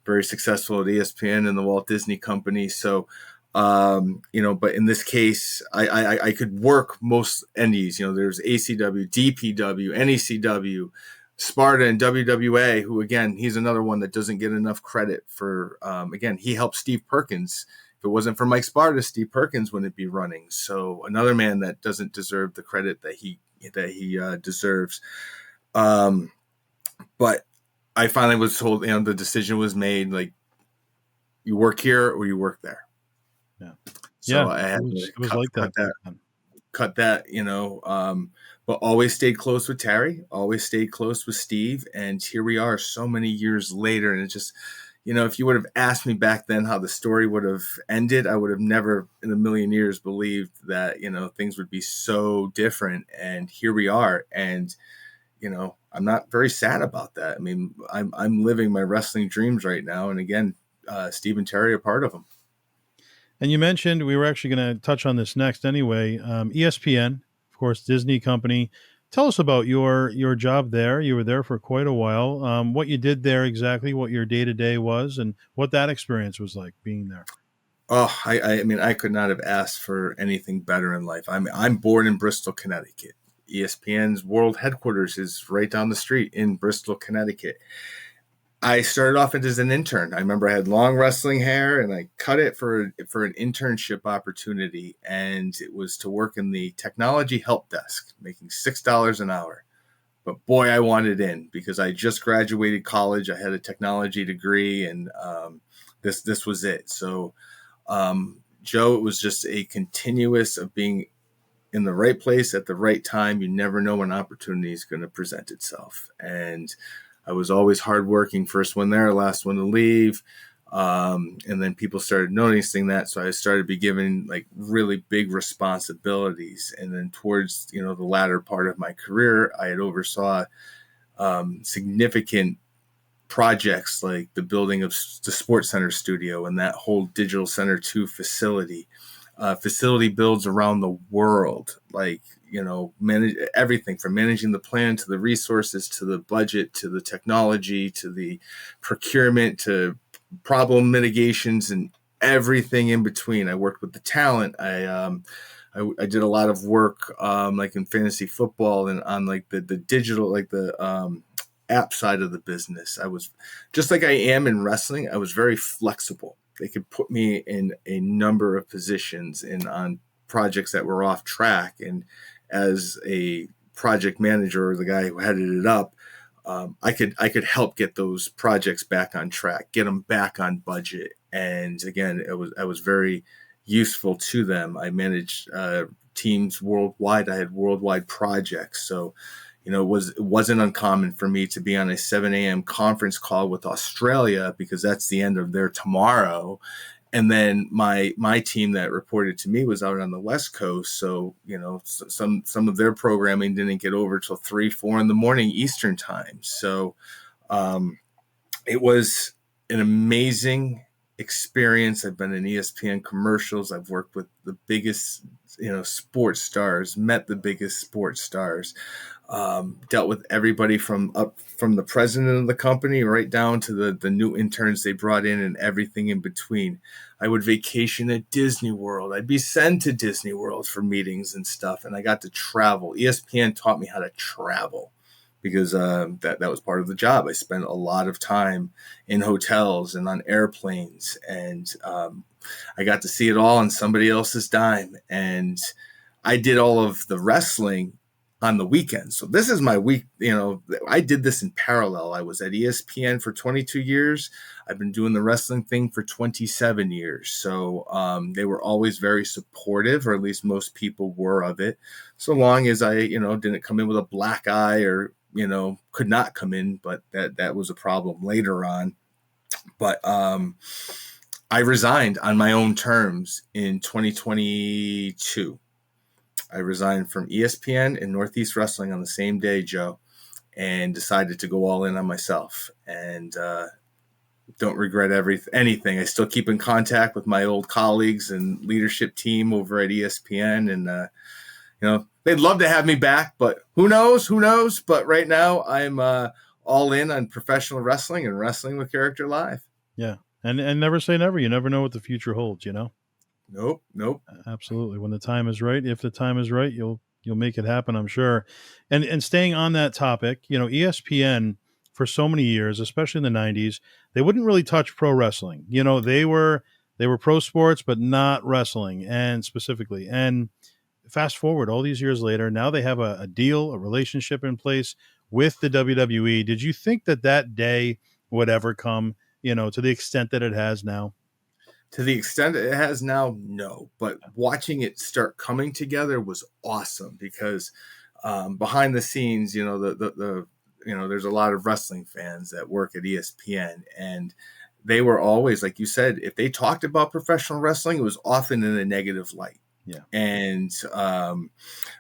Very successful at ESPN and the Walt Disney Company. So. But in this case, I could work most indies. There's ACW, DPW, NECW, Sparta, and WWA, who, again, he's another one that doesn't get enough credit for, again, he helped Steve Perkins. If it wasn't for Mike Sparta, Steve Perkins wouldn't be running. So another man that doesn't deserve the credit that he deserves. But I finally was told, the decision was made, like, you work here or you work there. Yeah. So I had to cut that, but always stayed close with Terry, always stayed close with Steve. And here we are so many years later. And it's just, if you would have asked me back then how the story would have ended, I would have never in a million years believed that, things would be so different. And here we are. And, I'm not very sad about that. I mean, I'm living my wrestling dreams right now. And again, Steve and Terry are part of them. And you mentioned, we were actually going to touch on this next anyway, ESPN, of course, Disney company. Tell us about your job there. You were there for quite a while. What you did there exactly, what your day-to-day was, and what that experience was like being there. Oh, I mean, I could not have asked for anything better in life. I'm born in Bristol, Connecticut. ESPN's world headquarters is right down the street in Bristol, Connecticut. I started off as an intern. I remember I had long wrestling hair, and I cut it for an internship opportunity, and it was to work in the technology help desk, making $6 an hour. But boy, I wanted in because I just graduated college. I had a technology degree, and this was it. So, Joe, it was just a continuous of being in the right place at the right time. You never know when opportunity is going to present itself, and I was always hardworking, first one there, last one to leave. And then people started noticing that. So I started to be given like really big responsibilities. And then towards, the latter part of my career, I had oversaw significant projects like the building of the Sports Center studio and that whole Digital Center 2 facility. Facility builds around the world, like, manage everything from managing the plan to the resources, to the budget, to the technology, to the procurement, to problem mitigations and everything in between. I worked with the talent. I I did a lot of work like in fantasy football and on like the digital, like the app side of the business. I was just like I am in wrestling. I was very flexible. They could put me in a number of positions and on projects that were off track. And as a project manager or the guy who headed it up, I could help get those projects back on track, get them back on budget. And again, I was very useful to them. I managed teams worldwide. I had worldwide projects, so it wasn't uncommon for me to be on a 7 a.m. conference call with Australia because that's the end of their tomorrow. And then my team that reported to me was out on the West Coast, so some of their programming didn't get over till 3-4 in the morning Eastern time. So it was an amazing experience. I've been in ESPN commercials. I've worked with the biggest sports stars, met the biggest sports stars, dealt with everybody from the president of the company right down to the new interns they brought in and everything in between. I would vacation at Disney World. I'd be sent to Disney World for meetings and stuff, and I got to travel. ESPN taught me how to travel because that was part of the job. I spent a lot of time in hotels and on airplanes, and I got to see it all on somebody else's dime. And I did all of the wrestling on the weekends. So this is my week. I did this in parallel. I was at ESPN for 22 years. I've been doing the wrestling thing for 27 years. So they were always very supportive, or at least most people were of it, so long as I, didn't come in with a black eye or, could not come in, but that was a problem later on. But I resigned on my own terms in 2022. I resigned from ESPN and Northeast Wrestling on the same day, Joe, and decided to go all in on myself. And don't regret anything. I still keep in contact with my old colleagues and leadership team over at ESPN, and they'd love to have me back, but who knows? Who knows? But right now, I'm all in on professional wrestling and wrestling with character live. Yeah, and never say never. You never know what the future holds. Nope. Absolutely. When the time is right, if the time is right, you'll make it happen, I'm sure. And staying on that topic, ESPN for so many years, especially in the 90s, they wouldn't really touch pro wrestling. They were pro sports, but not wrestling, and specifically. And fast forward all these years later, now they have a deal, a relationship in place with the WWE. Did you think that day would ever come, to the extent that it has now? To the extent it has now, no. But watching it start coming together was awesome because behind the scenes, there's a lot of wrestling fans that work at ESPN, and they were always, like you said, if they talked about professional wrestling, it was often in a negative light. Yeah. And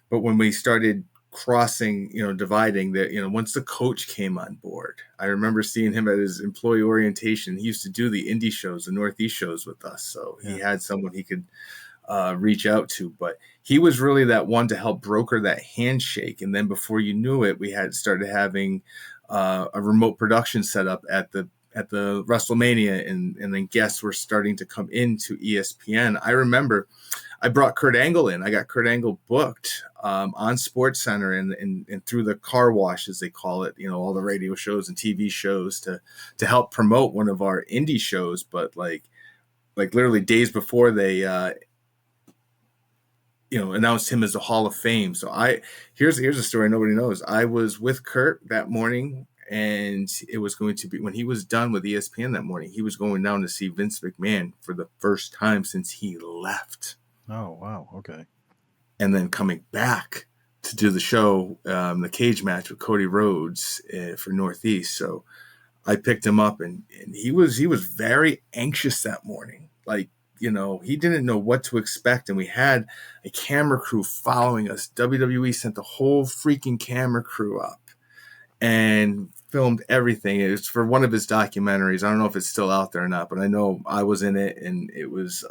but when we started crossing, dividing that, once the coach came on board, I remember seeing him at his employee orientation. He used to do the indie shows, the Northeast shows with us. So he had someone he could reach out to, but he was really that one to help broker that handshake. And then before you knew it, we had started having a remote production set up at the WrestleMania, and then guests were starting to come into ESPN. I remember I brought Kurt Angle in. I got Kurt Angle booked on Sports Center and through the car wash, as they call it, all the radio shows and TV shows to help promote one of our indie shows. But like literally days before they announced him as the Hall of Fame. So here's a story nobody knows. I was with Kurt that morning, and it was going to be when he was done with ESPN that morning. He was going down to see Vince McMahon for the first time since he left. Oh, wow. Okay. And then coming back to do the show, the cage match with Cody Rhodes for Northeast. So I picked him up, and he was very anxious that morning. Like, he didn't know what to expect. And we had a camera crew following us. WWE sent the whole freaking camera crew up and filmed everything. It was for one of his documentaries. I don't know if it's still out there or not, but I know I was in it, and it was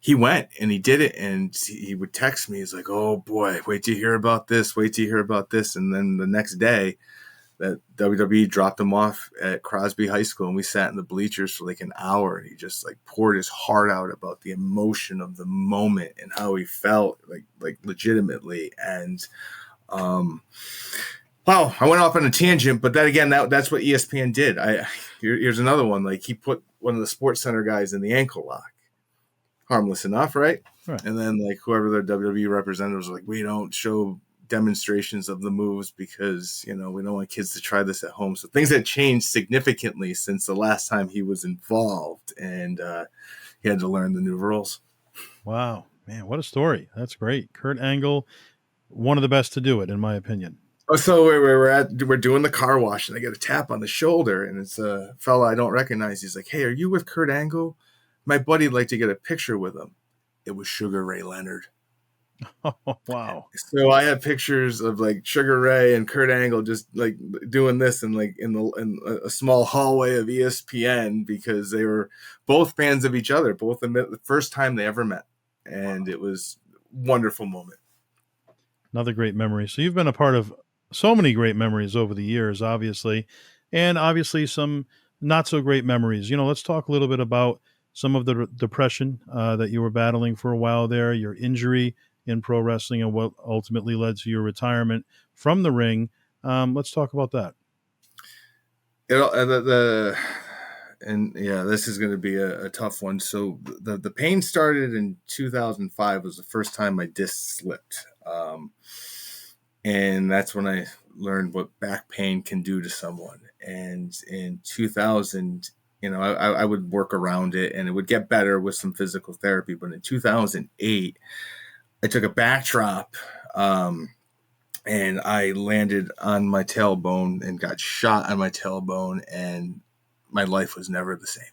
he went and he did it, and he would text me. He's like, "Oh boy, wait till you hear about this. Wait till you hear about this." And then the next day, that WWE dropped him off at Crosby High School, and we sat in the bleachers for like an hour, and he just like poured his heart out about the emotion of the moment and how he felt like legitimately. And wow, I went off on a tangent, but that again, that's what ESPN did. Here's another one. Like, he put one of the Sports Center guys in the ankle lock. Harmless enough, right? Right. And then like whoever the WWE representatives were like, we don't show demonstrations of the moves because, we don't want kids to try this at home. So things had changed significantly since the last time he was involved, and he had to learn the new rules. Wow, man, what a story. That's great. Kurt Angle, one of the best to do it, in my opinion. Oh, so we're doing the car wash, and I get a tap on the shoulder, and it's a fella I don't recognize. He's like, "Hey, are you with Kurt Angle? My buddy'd like to get a picture with him." It was Sugar Ray Leonard. Oh, wow. So I have pictures of like Sugar Ray and Kurt Angle just like doing this in in a small hallway of ESPN, because they were both fans of each other, both the first time they ever met, and it was a wonderful moment. Another great memory. So you've been a part of so many great memories over the years, obviously, and obviously some not so great memories. Let's talk a little bit about some of the depression that you were battling for a while there, your injury in pro wrestling, and what ultimately led to your retirement from the ring. Let's talk about that. And yeah, this is going to be a tough one. So the pain started in 2005 was the first time my disc slipped. And that's when I learned what back pain can do to someone. And in 2000, I would work around it, and it would get better with some physical therapy. But in 2008, I took a backdrop, and I landed on my tailbone and got shot on my tailbone, and my life was never the same.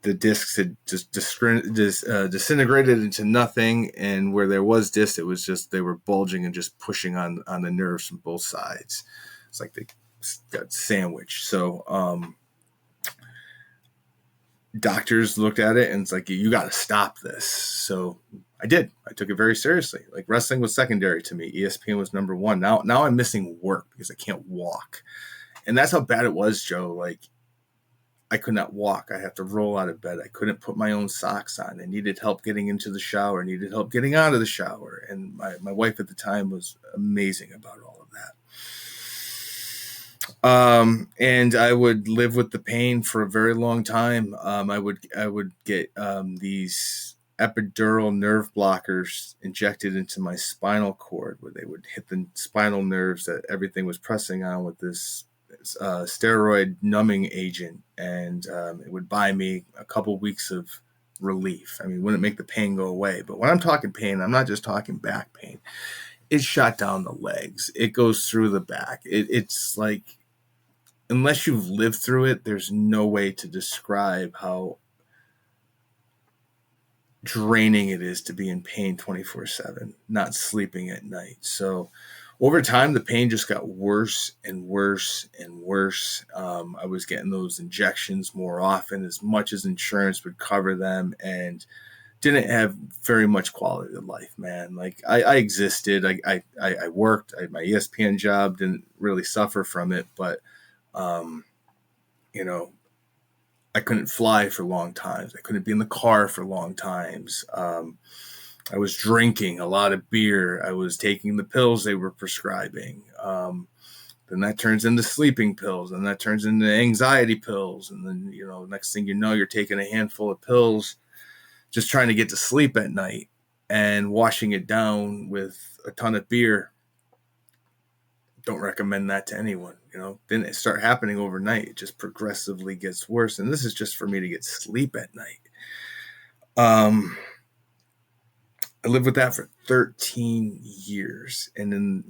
The discs had just disintegrated into nothing, and where there was discs, it was just they were bulging and just pushing on the nerves from both sides. It's like they got sandwiched. So doctors looked at it, and it's like, you got to stop this. So I did. I took it very seriously. Like, wrestling was secondary to me. ESPN was number one. Now I'm missing work because I can't walk. And that's how bad it was, Joe. Like, I could not walk. I have to roll out of bed. I couldn't put my own socks on. I needed help getting into the shower. I needed help getting out of the shower. And my wife at the time was amazing about all of that. And I would live with the pain for a very long time. I would get these epidural nerve blockers injected into my spinal cord, where they would hit the spinal nerves that everything was pressing on with this steroid numbing agent, and it would buy me a couple weeks of relief. I mean, it wouldn't make the pain go away, but when I'm talking pain, I'm not just talking back pain. It shot down the legs. It goes through the back. It's like, unless you've lived through it, there's no way to describe how draining it is to be in pain 24/7, not sleeping at night. So over time, the pain just got worse and worse and worse. I was getting those injections more often, as much as insurance would cover them, and didn't have very much quality of life, man. Like, I existed. I worked. My ESPN job didn't really suffer from it, but I couldn't fly for long times. I couldn't be in the car for long times. I was drinking a lot of beer. I was taking the pills they were prescribing. Then that turns into sleeping pills, and that turns into anxiety pills. And then, next thing you know, you're taking a handful of pills just trying to get to sleep at night, and washing it down with a ton of beer. Don't recommend that to anyone. Didn't start happening overnight. It just progressively gets worse. And this is just for me to get sleep at night. I lived with that for 13 years. And then,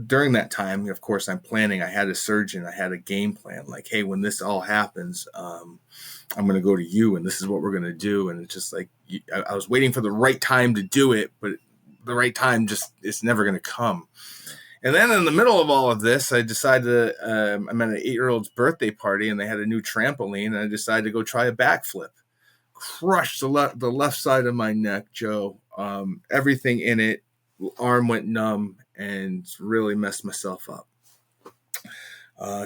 during that time, of course, I'm planning. I had a surgeon. I had a game plan. Like, hey, when this all happens, I'm going to go to you, and this is what we're going to do. And it's just like, I was waiting for the right time to do it, but the right time it's never going to come. And then in the middle of all of this, I decided I'm at an 8-year-old's birthday party, and they had a new trampoline, and I decided to go try a backflip. Crushed the left side of my neck, Joe. Everything in it, arm went numb, and really messed myself up.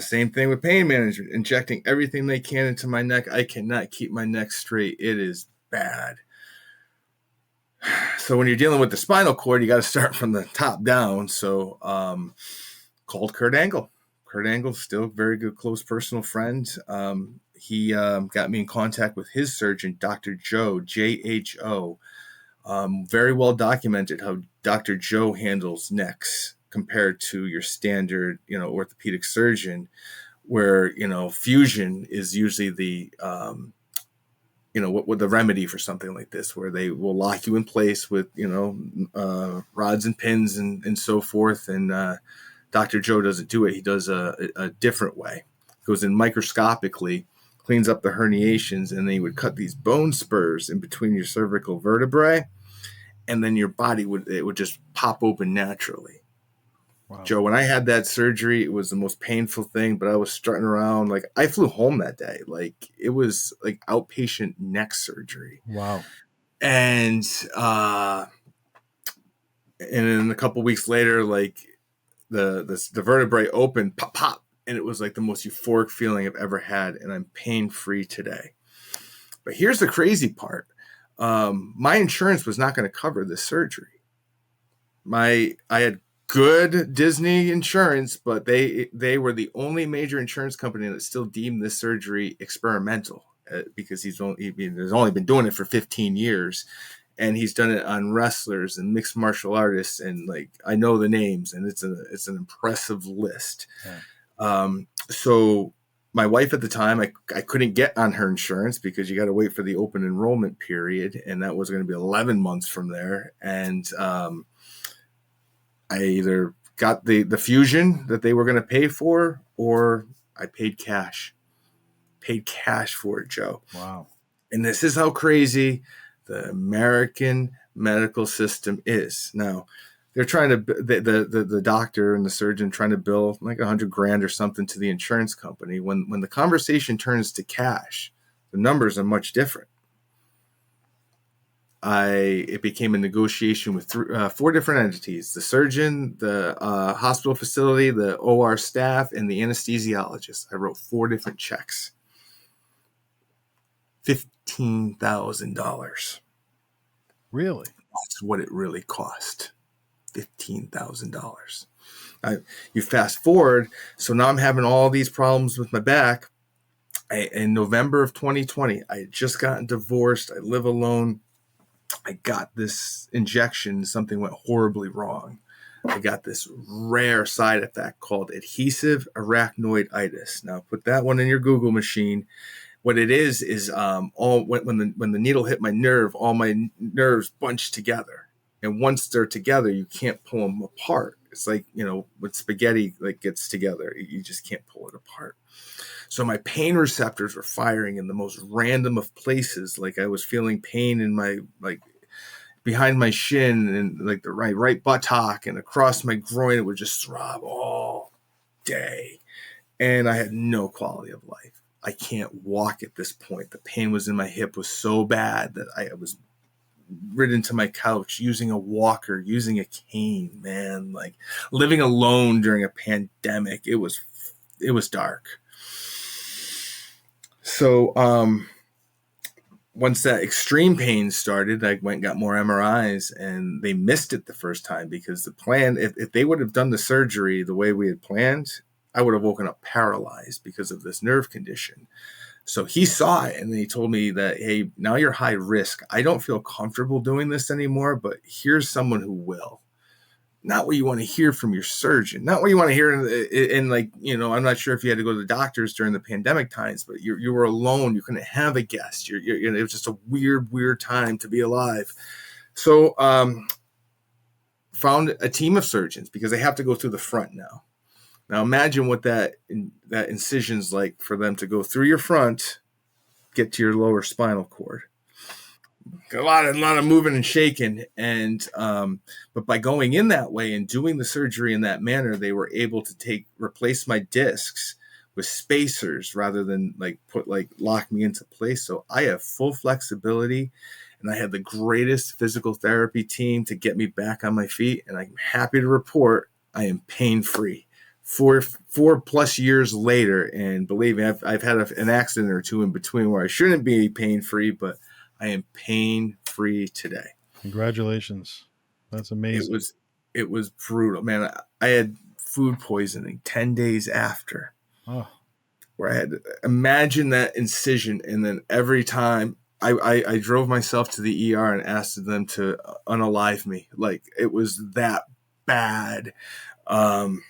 Same thing with pain management, injecting everything they can into my neck. I cannot keep my neck straight. It is bad. So when you're dealing with the spinal cord, you got to start from the top down. So called Kurt Angle. Kurt Angle, still a very good, close personal friend. He got me in contact with his surgeon, Dr. Joe, J-H-O. Very well documented how Dr. Joe handles necks compared to your standard, orthopedic surgeon, where, fusion is usually the, what the remedy for something like this, where they will lock you in place with, rods and pins and so forth. And Dr. Joe doesn't do it. He does a different way. Goes in microscopically, cleans up the herniations, and then he would cut these bone spurs in between your cervical vertebrae, and then your body would just pop open naturally. Wow. Joe, when I had that surgery, it was the most painful thing, but I was strutting around. Like, I flew home that day. Like, it was like outpatient neck surgery. Wow. And then a couple weeks later, like the vertebrae opened, pop, pop. And it was like the most euphoric feeling I've ever had. And I'm pain-free today. But here's the crazy part. My insurance was not going to cover this surgery. I had good Disney insurance, but they were the only major insurance company that still deemed this surgery experimental, because he's only been doing it for 15 years, and he's done it on wrestlers and mixed martial artists, and like, I know the names, and it's an impressive list. Yeah. So my wife at the time, I couldn't get on her insurance because you got to wait for the open enrollment period, and that was going to be 11 months from there. And I either got the fusion that they were going to pay for, or I paid cash for it, Joe. Wow. And this is how crazy the American medical system is. Now, they're trying to, the doctor and the surgeon trying to bill like $100,000 or something to the insurance company. When the conversation turns to cash, the numbers are much different. It became a negotiation with 4 different entities: the surgeon, the hospital facility, the OR staff, and the anesthesiologist. I wrote 4 different checks. $15,000. Really? That's what it really cost. $15,000. You fast forward, so now I'm having all these problems with my back. In November of 2020, I had just gotten divorced. I live alone. I got this injection. Something went horribly wrong. I got this rare side effect called adhesive arachnoiditis. Now, put that one in your Google machine. What it is when the needle hit my nerve, all my nerves bunch together. And once they're together, you can't pull them apart. It's like, when spaghetti gets together, you just can't pull it apart. So my pain receptors were firing in the most random of places. Like, I was feeling pain in my, behind my shin and the right buttock, and across my groin. It would just throb all day. And I had no quality of life. I can't walk at this point. The pain was in my hip was so bad that I was ridden to my couch, using a walker, using a cane, man, like living alone during a pandemic. It was dark. So once that extreme pain started, I went and got more MRIs, and they missed it the first time because the plan, if they would have done the surgery the way we had planned, I would have woken up paralyzed because of this nerve condition. So he saw it, and he told me that, hey, now you're high risk. I don't feel comfortable doing this anymore, but here's someone who will. Not what you want to hear from your surgeon. Not what you want to hear I'm not sure if you had to go to the doctors during the pandemic times, but you were alone. You couldn't have a guest. It was just a weird time to be alive. So found a team of surgeons, because they have to go through the front now. Now imagine what that incision's like for them to go through your front, get to your lower spinal cord. A lot of moving and shaking, and but by going in that way and doing the surgery in that manner, they were able to replace my discs with spacers rather than lock me into place. So I have full flexibility, and I had the greatest physical therapy team to get me back on my feet. And I'm happy to report I am pain free. 4+ years later, and believe me, I've had an accident or two in between where I shouldn't be pain free, but I am pain free today. Congratulations. That's It amazing. was brutal, man. I had food poisoning 10 days after, Oh, where I had to imagine that incision, and then every time I drove myself to the ER and asked them to unalive me. Like, it was that bad. Um,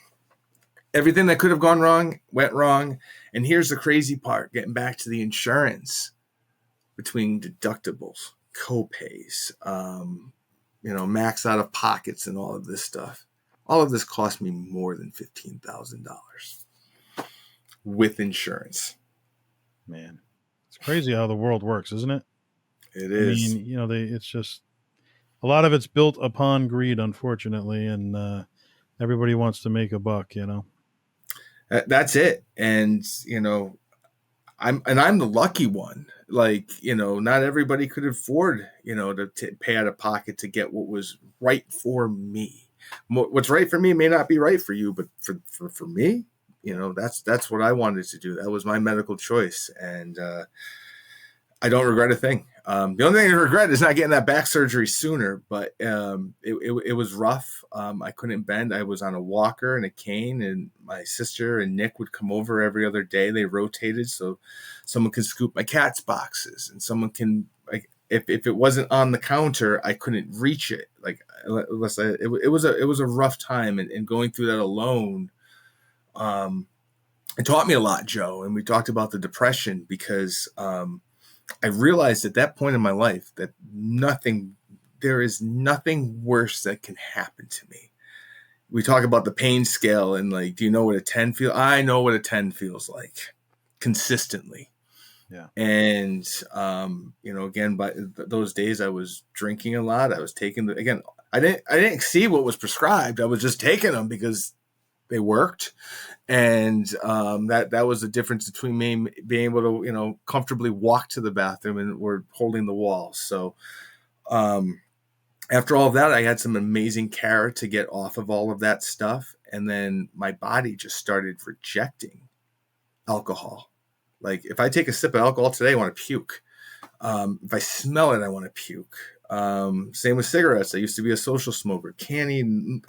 Everything that could have gone wrong went wrong. And here's the crazy part, getting back to the insurance, between deductibles, co-pays, max out of pockets, and all of this stuff. All of this cost me more than $15,000 with insurance. man. It's crazy how the world works, isn't it? It I is. mean, it's just a lot of it's built upon greed, unfortunately, and everybody wants to make a buck. That's it. And I'm the lucky one. Like, not everybody could afford, to pay out of pocket to get what was right for me. What's right for me may not be right for you, but for me, that's what I wanted to do. That was my medical choice, and I don't regret a thing. The only thing I regret is not getting that back surgery sooner, but it was rough. I couldn't bend. I was on a walker and a cane, and my sister and Nick would come over every other day. They rotated, so someone could scoop my cat's boxes, and someone can, like, if it wasn't on the counter, I couldn't reach it. Like, unless it was a rough time, and going through that alone. It taught me a lot, Joe, and we talked about the depression, because I realized at that point in my life that there is nothing worse that can happen to me. We talk about the pain scale, and, like, do you know what a 10 feels? I know what a 10 feels like, consistently. Yeah. And, again, by those days I was drinking a lot. I was taking I didn't see what was prescribed. I was just taking them because they worked. And that was the difference between me being able to comfortably walk to the bathroom and we're holding the wall. So after all of that, I had some amazing care to get off of all of that stuff, and then my body just started rejecting alcohol. Like, if I take a sip of alcohol today, I want to puke. If I smell it, I want to puke. Same with cigarettes. I used to be a social smoker. Can't even.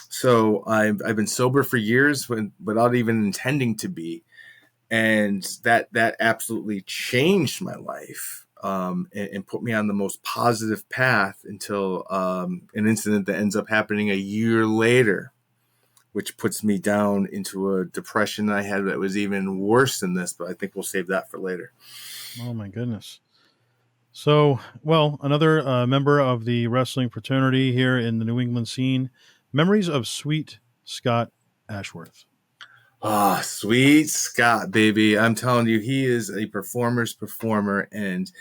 So I've been sober for years without even intending to be, and that absolutely changed my life, and put me on the most positive path until an incident that ends up happening a year later, which puts me down into a depression I had that was even worse than this. But I think we'll save that for later. Oh my goodness. So, well, another member of the wrestling fraternity here in the New England scene. Memories of Sweet Scott Ashworth. Ah, sweet Scott, baby. I'm telling you, he is a performer's performer, and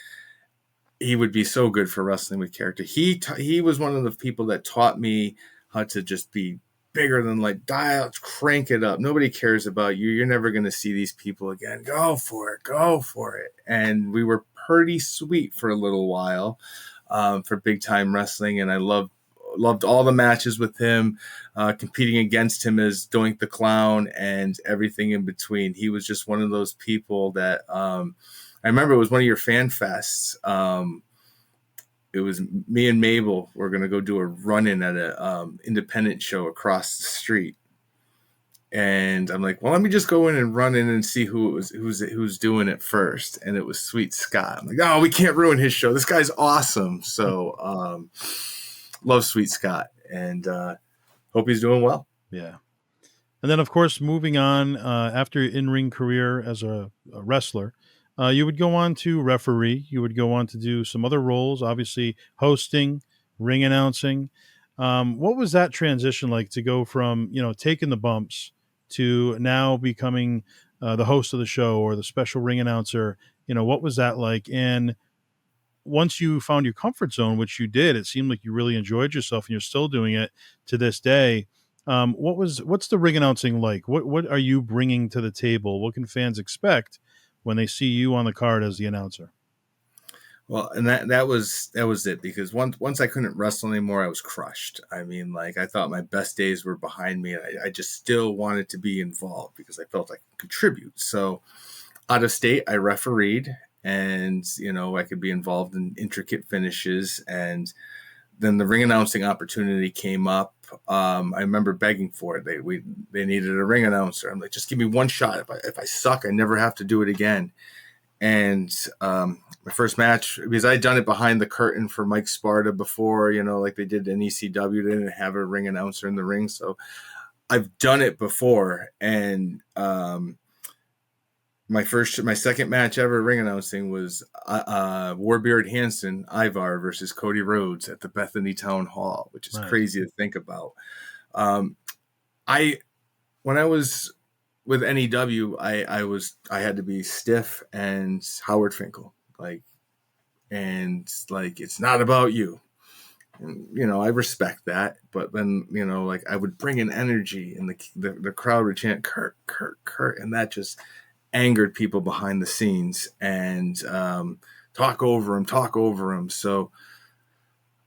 he would be so good for wrestling with character. He was one of the people that taught me how to just be bigger than, like, dial, crank it up. Nobody cares about you. You're never going to see these people again. Go for it. Go for it. And we were pretty sweet for a little while, for big time wrestling. And I loved all the matches with him, competing against him as Doink the Clown and everything in between. He was just one of those people that, I remember it was one of your fan fests. It was me and Mabel were going to go do a run-in at a independent show across the street. And I'm like, well, let me just go in and run in and see who's doing it first. And it was Sweet Scott. I'm like, oh, we can't ruin his show. This guy's awesome. So love Sweet Scott, and hope he's doing well. Yeah. And then, of course, moving on after your in-ring career as a wrestler, you would go on to referee. You would go on to do some other roles, obviously hosting, ring announcing. What was that transition like to go from, taking the bumps to now becoming the host of the show or the special ring announcer? What was that like? And once you found your comfort zone, which you did, it seemed like you really enjoyed yourself and you're still doing it to this day. What's the ring announcing like? What are you bringing to the table? What can fans expect when they see you on the card as the announcer? Well, and that was it, because once I couldn't wrestle anymore, I was crushed. I mean, like, I thought my best days were behind me, and I just still wanted to be involved because I felt I could contribute. So out of state, I refereed, and I could be involved in intricate finishes. And then the ring announcing opportunity came up. I remember begging for it. They needed a ring announcer. I'm like, just give me one shot. If I suck, I never have to do it again. And my first match, because I had done it behind the curtain for Mike Sparta before, like they did in ECW. They didn't have a ring announcer in the ring, so I've done it before. And my second match ever ring announcing was Warbeard Hansen Ivar versus Cody Rhodes at the Bethany Town Hall, which is Nice. crazy to think about. Um, I when I was with NEW, I had to be stiff and Howard Finkel, and it's not about you. And, I respect that, but then like I would bring in energy, and the crowd would chant Kurt, Kurt, Kurt, and that just angered people behind the scenes, and talk over him. So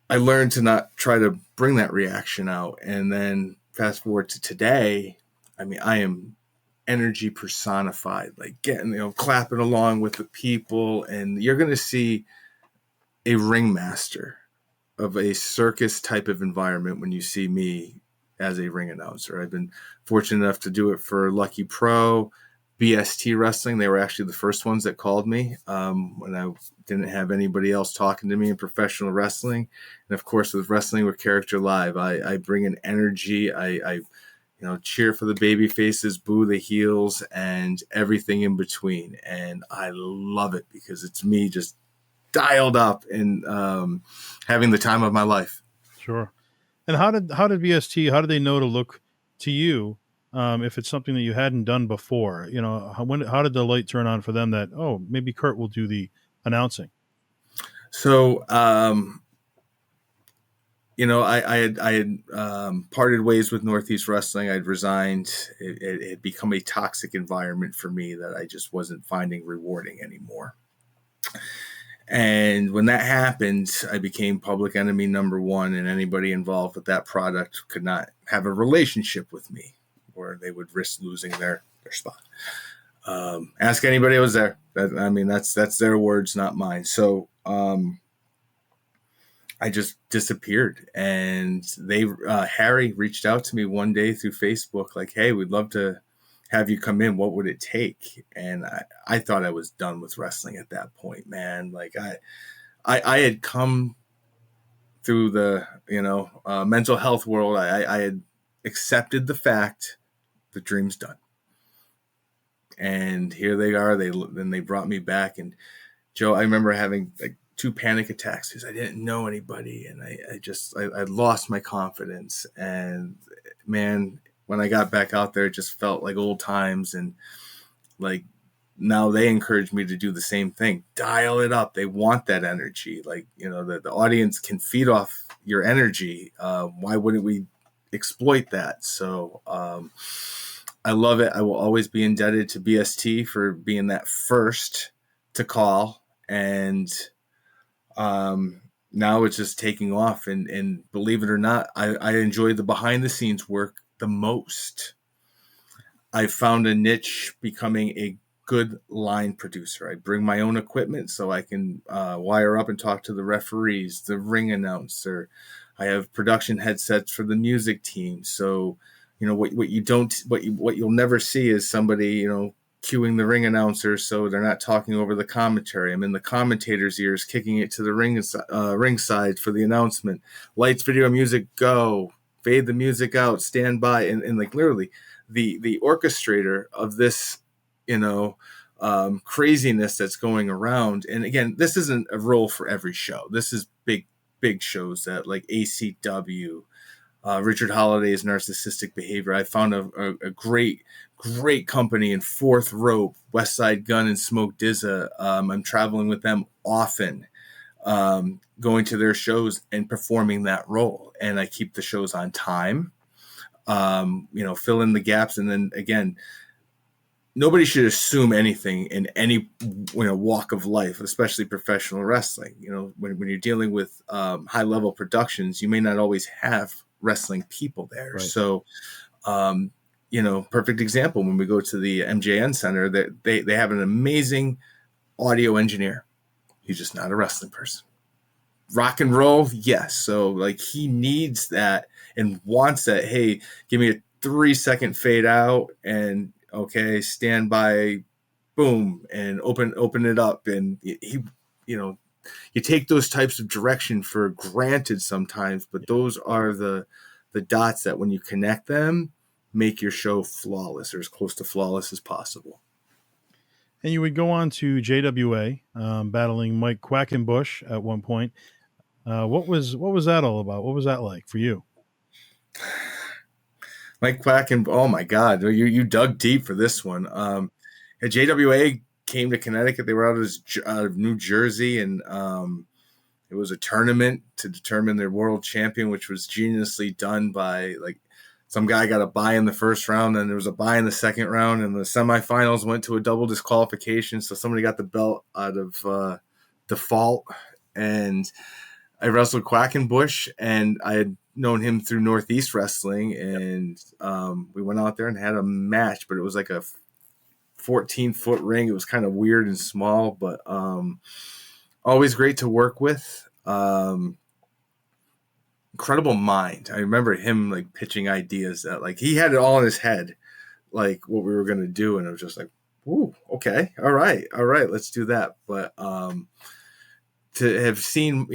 I learned to not try to bring that reaction out. And then fast forward to today, I mean, I am energy personified, like getting, clapping along with the people. And you're going to see a ringmaster of a circus type of environment when you see me as a ring announcer. I've been fortunate enough to do it for Lucky Pro, BST Wrestling. They were actually the first ones that called me when I didn't have anybody else talking to me in professional wrestling. And of course, with Wrestling with Character Live, I bring in energy. I cheer for the baby faces, boo the heels, and everything in between. And I love it because it's me just dialed up and having the time of my life. Sure. And how did BST? How did they know to look to you if it's something that you hadn't done before? How did the light turn on for them that maybe Kurt will do the announcing? So I had parted ways with Northeast Wrestling. I'd resigned. It had become a toxic environment for me that I just wasn't finding rewarding anymore. And when that happened, I became public enemy number one, and anybody involved with that product could not have a relationship with me, or they would risk losing their spot. Ask anybody who was there. That's their words, not mine. So I just disappeared, and Harry reached out to me one day through Facebook, like, "Hey, we'd love to have you come in. What would it take?" And I thought I was done with wrestling at that point, man. Like I had come through the mental health world. I had accepted the fact the dream's done, and here they are. They brought me back, and Joe, I remember having like 2 panic attacks because I didn't know anybody, and I lost my confidence. And man, when I got back out there, it just felt like old times. And like now they encourage me to do the same thing. Dial it up. They want that energy. Like, the audience can feed off your energy. Why wouldn't we exploit that? So I love it. I will always be indebted to BST for being that first to call. And now it's just taking off. And believe it or not, I enjoy the behind the scenes work the most. I found a niche becoming a good line producer. I bring my own equipment so I can wire up and talk to the referees, the ring announcer. I have production headsets for the music team. So, what you'll never see is somebody, cueing the ring announcer so they're not talking over the commentary. I'm in the commentator's ears, kicking it to the ringside for the announcement. Lights, video, music, go. Fade the music out. Stand by, and like literally, the orchestrator of this, craziness that's going around. And again, this isn't a role for every show. This is big shows that like ACW. Richard Holliday's Narcissistic Behavior. I found a great company in Fourth Rope, West Side Gun and Smoke Dizza. I'm traveling with them often, going to their shows and performing that role. And I keep the shows on time, fill in the gaps. And then again, nobody should assume anything in any walk of life, especially professional wrestling. When you're dealing with high level productions, you may not always have wrestling people there. Right. So, perfect example, when we go to the MJN Center, they have an amazing audio engineer. He's just not a wrestling person. Rock and roll, yes. So like he needs that and wants that. Hey, give me a 3-second fade out and okay, stand by, boom, and open it up. And you take those types of direction for granted sometimes, but those are the dots that when you connect them, make your show flawless or as close to flawless as possible. And you would go on to JWA, battling Mike Quackenbush at one point. What was that all about? What was that like for you? Mike Quacken, oh my God, you dug deep for this one. JWA came to Connecticut. They were out of New Jersey, and it was a tournament to determine their world champion, which was geniusly done by like some guy got a bye in the first round, and there was a bye in the second round, and the semifinals went to a double disqualification. So somebody got the belt out of default, and I wrestled Quackenbush, and I had known him through Northeast Wrestling, and we went out there and had a match, but it was like a 14-foot ring. It was kind of weird and small, but always great to work with. Incredible mind. I remember him like pitching ideas that like he had it all in his head, like what we were going to do. And it was just like, ooh, okay. All right. Let's do that. But to have seen,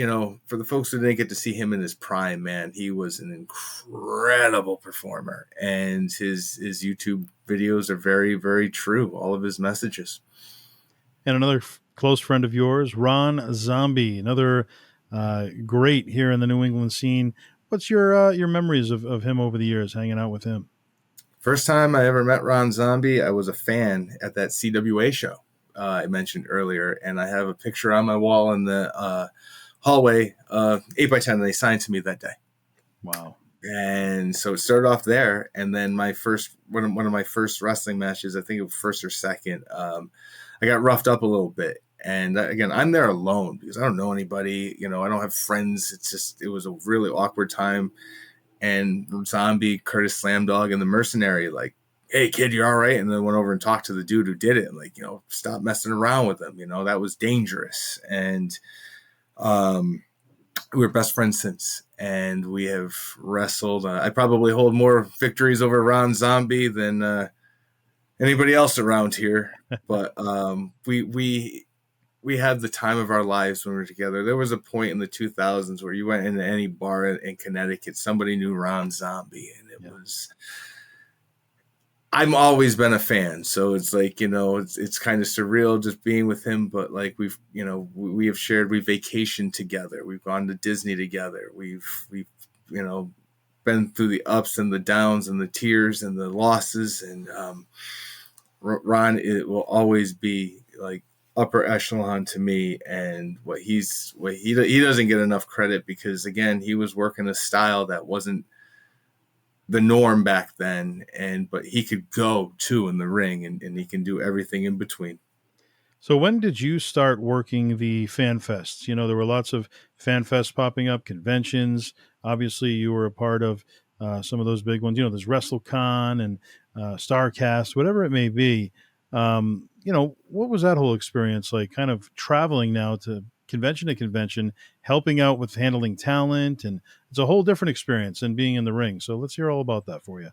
for the folks who didn't get to see him in his prime, man, he was an incredible performer, and his YouTube videos are very, very true. All of his messages. And another close friend of yours, Ron Zombie, another great here in the New England scene. What's your memories of him over the years, hanging out with him? First time I ever met Ron Zombie, I was a fan at that CWA show I mentioned earlier, and I have a picture on my wall in the hallway, 8x10, and they signed to me that day. Wow. And so it started off there, and then one of my first wrestling matches, I think it was first or second, I got roughed up a little bit. And again, I'm there alone because I don't know anybody, I don't have friends. It was a really awkward time. And Zombie, Curtis Slamdog, and the Mercenary, like, hey kid, you're all right. And then went over and talked to the dude who did it, and like, stop messing around with him. That was dangerous. And we were best friends since, and we have wrestled. I probably hold more victories over Ron Zombie than anybody else around here. But we had the time of our lives when we were together. There was a point in the 2000s where you went into any bar in Connecticut, somebody knew Ron Zombie, and it was. I'm always been a fan, so it's like it's kind of surreal just being with him. But like we have vacationed together, we've gone to Disney together, we've been through the ups and the downs and the tears and the losses, and Ron, it will always be like upper echelon to me. And he doesn't get enough credit because again, he was working a style that wasn't the norm back then, but he could go too in the ring, and he can do everything in between. So when did you start working the fan fests? There were lots of fan fests popping up, conventions. Obviously, you were a part of some of those big ones. There's WrestleCon and StarCast, whatever it may be. What was that whole experience like? Kind of traveling now to convention, helping out with handling talent, and it's a whole different experience than being in the ring. So let's hear all about that for you.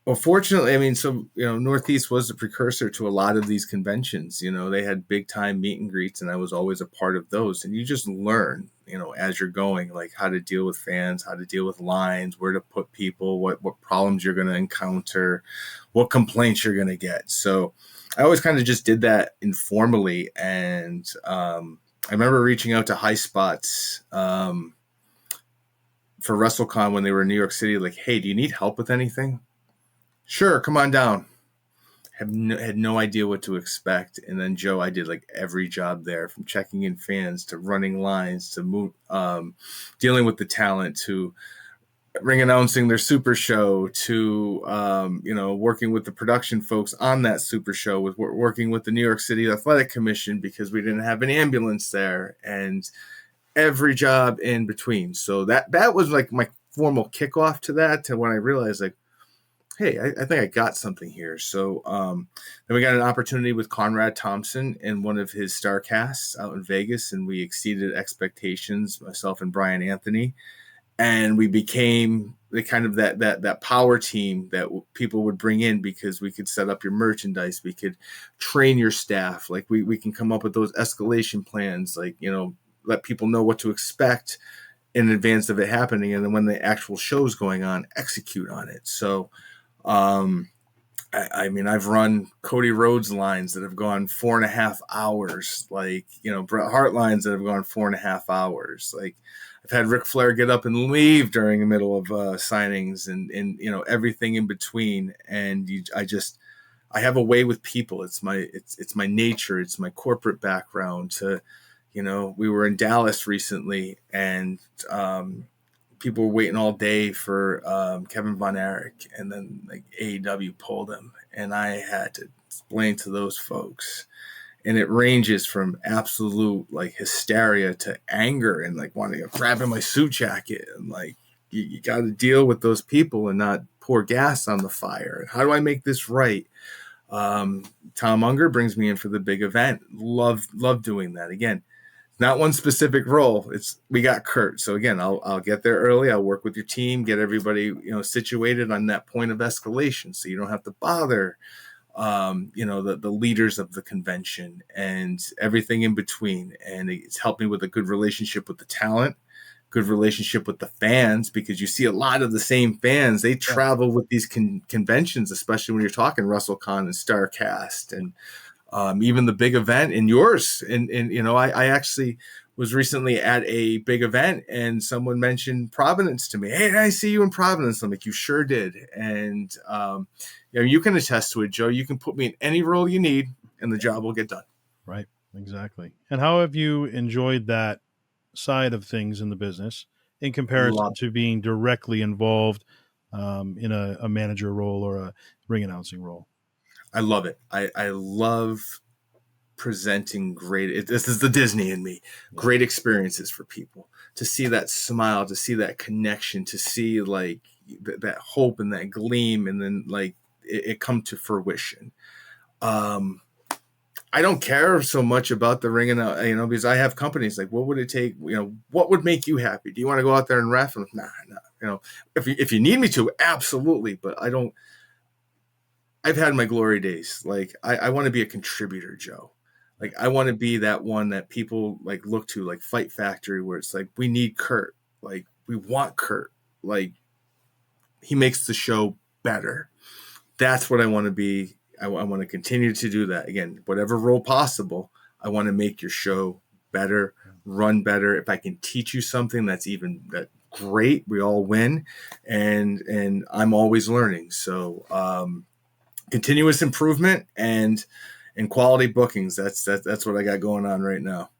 Well, fortunately, I mean, so, Northeast was the precursor to a lot of these conventions. They had big time meet and greets, and I was always a part of those. And you just learn, as you're going, like how to deal with fans, how to deal with lines, where to put people, what problems you're going to encounter, what complaints you're going to get. So I always kind of just did that informally. And I remember reaching out to High Spots for WrestleCon when they were in New York City, like, hey, do you need help with anything? Sure, come on down. Had no idea what to expect. And then Joe, I did like every job there, from checking in fans to running lines to dealing with the talent to ring announcing their super show to working with the production folks on that super show, with working with the New York City Athletic Commission because we didn't have an ambulance there, and every job in between. So that was like my formal kickoff to that, to when I realized, like, hey, I think I got something here. So then we got an opportunity with Conrad Thompson in one of his star casts out in Vegas, and we exceeded expectations, myself and Brian Anthony, and we became the kind of that power team that people would bring in, because we could set up your merchandise, we could train your staff, like we can come up with those escalation plans, like, let people know what to expect in advance of it happening, and then when the actual show's going on, execute on it. So I mean, I've run Cody Rhodes lines that have gone 4.5 hours, like, Bret Hart lines that have gone 4.5 hours. Like, I've had Ric Flair get up and leave during the middle of signings, and everything in between. And I have a way with people. It's my nature. It's my corporate background. We were in Dallas recently, and people were waiting all day for Kevin Von Erich, and then like AEW pulled him, and I had to explain to those folks, and it ranges from absolute like hysteria to anger and like wanting to grab in my suit jacket, and like, you got to deal with those people and not pour gas on the fire. And how do I make this right? Tom Unger brings me in for the big event. Love doing that. Again, not one specific role. We got Kurt. So again, I'll get there early. I'll work with your team, get everybody, situated on that point of escalation, so you don't have to bother, the leaders of the convention and everything in between. And it's helped me with a good relationship with the talent, good relationship with the fans, because you see a lot of the same fans. They travel with these conventions, especially when you're talking WrestleCon and StarCast, and even the big event in yours. And I actually was recently at a big event, and someone mentioned Providence to me. Hey, did I see you in Providence? I'm like, you sure did. And you can attest to it, Joe. You can put me in any role you need, and the job will get done. Right. Exactly. And how have you enjoyed that side of things in the business in comparison to being directly involved in a manager role or a ring announcing role? I love it. I love presenting great. This is the Disney in me. Great experiences for people, to see that smile, to see that connection, to see like that hope and that gleam, and then like it come to fruition. I don't care so much about the ring, and because I have companies like, what would it take? What would make you happy? Do you want to go out there and ref? And nah. If you need me to, absolutely. But I don't. I've had my glory days. Like, I want to be a contributor, Joe. Like, I want to be that one that people like look to, like Fight Factory, where it's like, we need Kurt. Like, we want Kurt. Like, he makes the show better. That's what I want to be. I want to continue to do that. Again, whatever role possible, I want to make your show better, run better. If I can teach you something, that's great. We all win. And I'm always learning. So, continuous improvement and quality bookings. That's what I got going on right now.